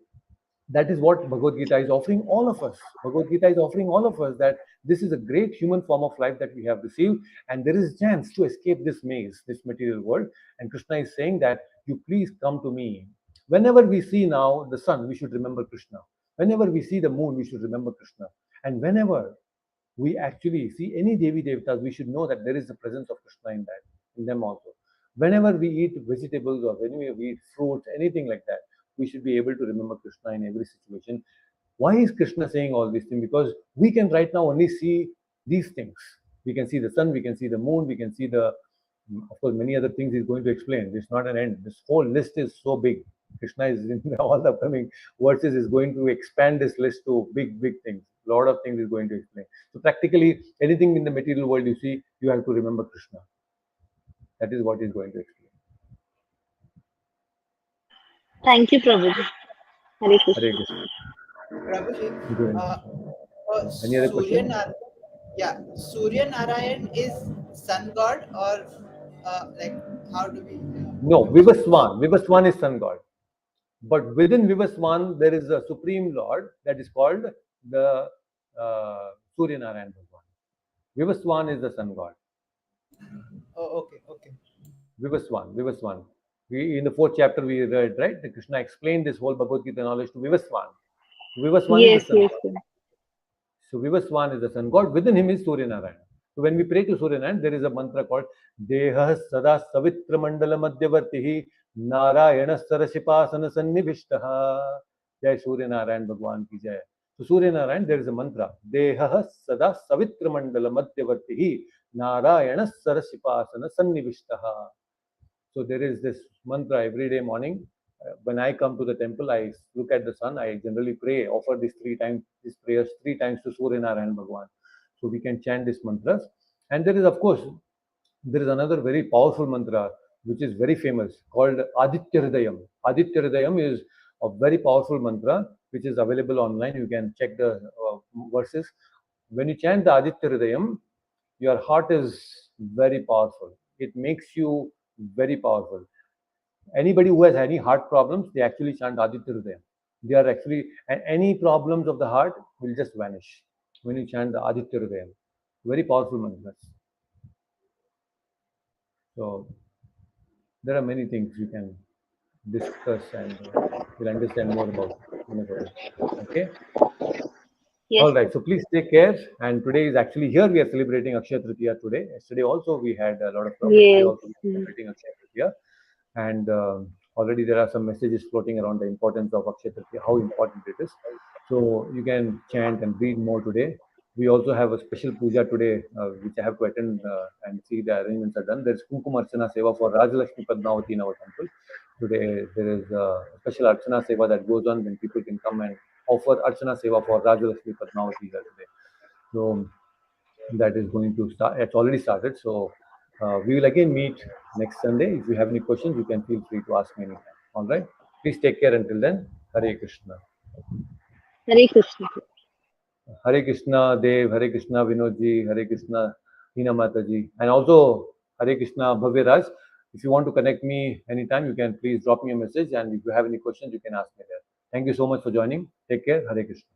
[SPEAKER 1] that is what Bhagavad Gita is offering all of us. Bhagavad Gita is offering all of us that this is a great human form of life that we have received, and there is a chance to escape this maze, this material world. And Krishna is saying that you please come to me. Whenever we see now the sun, we should remember Krishna. Whenever we see the moon, we should remember Krishna. And whenever we actually see any Devi Devatas, we should know that there is the presence of Krishna in that, in them also. Whenever we eat vegetables or whenever we eat fruits, anything like that, we should be able to remember Krishna in every situation. Why is Krishna saying all these things? Because we can right now only see these things. We can see the sun, we can see the moon, we can see the, of course, many other things he's going to explain. There's not an end. This whole list is so big. Krishna is in all the upcoming verses is going to expand this list to big, big things. A lot of things is going to explain. So practically anything in the material world you see, you have to remember Krishna. That is what he's going to explain.
[SPEAKER 2] Thank you, Prabhuji. Hare Krishna.
[SPEAKER 1] Hare Krishna.
[SPEAKER 4] Prabhuji, uh,
[SPEAKER 1] Any other
[SPEAKER 4] Surya
[SPEAKER 1] question?
[SPEAKER 4] yeah, Surya Narayan is sun god, or like how do we?
[SPEAKER 1] No, Vivaswan. Vivaswan is sun god. But within Vivaswan, there is a supreme lord that is called the Surya Narayan Bhagwan. Vivaswan is the sun god.
[SPEAKER 4] Oh, okay, okay.
[SPEAKER 1] Vivaswan, Vivaswan. We, in the fourth chapter we read, right? That Krishna explained this whole Bhagavad Gita knowledge to Vivaswan. Vivaswan is the
[SPEAKER 2] Yes,
[SPEAKER 1] sun
[SPEAKER 2] yes,
[SPEAKER 1] god.
[SPEAKER 2] yes.
[SPEAKER 1] So Vivaswan is the sun god. Within him is Surya Narayan. So when we pray to Surya Narayan, there is a mantra called Deha Sada Savitra Mandala Madhyavartihi Narayana Sarashipasana Sannivishtaha. Jai Surya Narayan Bhagwan ki Jai. So Surya Narayan, there is a mantra. Deha Sada Savitra Mandala Madhyavartihi Narayana Sarashipasana Sannivishtaha. So there is this mantra every day morning. When I come to the temple, I look at the sun. I generally pray, offer these prayers 3 times to Surya Narayan Bhagwan. So we can chant these mantras. And there is, of course, there is another very powerful mantra which is very famous called Aditya Hridayam. Aditya Hridayam is a very powerful mantra which is available online. You can check the verses. When you chant the Aditya Hridayam, your heart is very powerful. It makes you very powerful. Anybody who has any heart problems, they actually chant Aditya Hridayam. They are actually, and any problems of the heart will just vanish when you chant the Aditya Hridayam. Very powerful mantras. So there are many things you can discuss and you'll understand more about it. Okay.
[SPEAKER 2] Yes,
[SPEAKER 1] All right. So please take care. And today is actually here we are celebrating Akshaya Tritiya today. Yesterday also we had a lot of problems. Today
[SPEAKER 2] yes.
[SPEAKER 1] also we are celebrating Akshaya Tritiya. And already there are some messages floating around the importance of Akshaya Tritiya, how important it is. So you can chant and read more today. We also have a special puja today, which I have to attend and see the arrangements are done. There's Kumkum Archana Seva for Rajalakshmi Padmavati in our temple. Today there is a special Archana Seva that goes on when people can come and offer Archana Seva for Rajalakshmi Padmavati here today. So that is going to start. It's already started. So we will again meet next Sunday. If you have any questions, you can feel free to ask me anytime. All right. Please take care until then. Hare Krishna.
[SPEAKER 2] Hare Krishna.
[SPEAKER 1] Hare Krishna Dev, Hare Krishna Vinodji, Hare Krishna Hina Mataji, and also Hare Krishna Bhavya Raj. If you want to connect me anytime, you can please drop me a message. And if you have any questions, you can ask me there. Thank you so much for joining. Take care. Hare Krishna.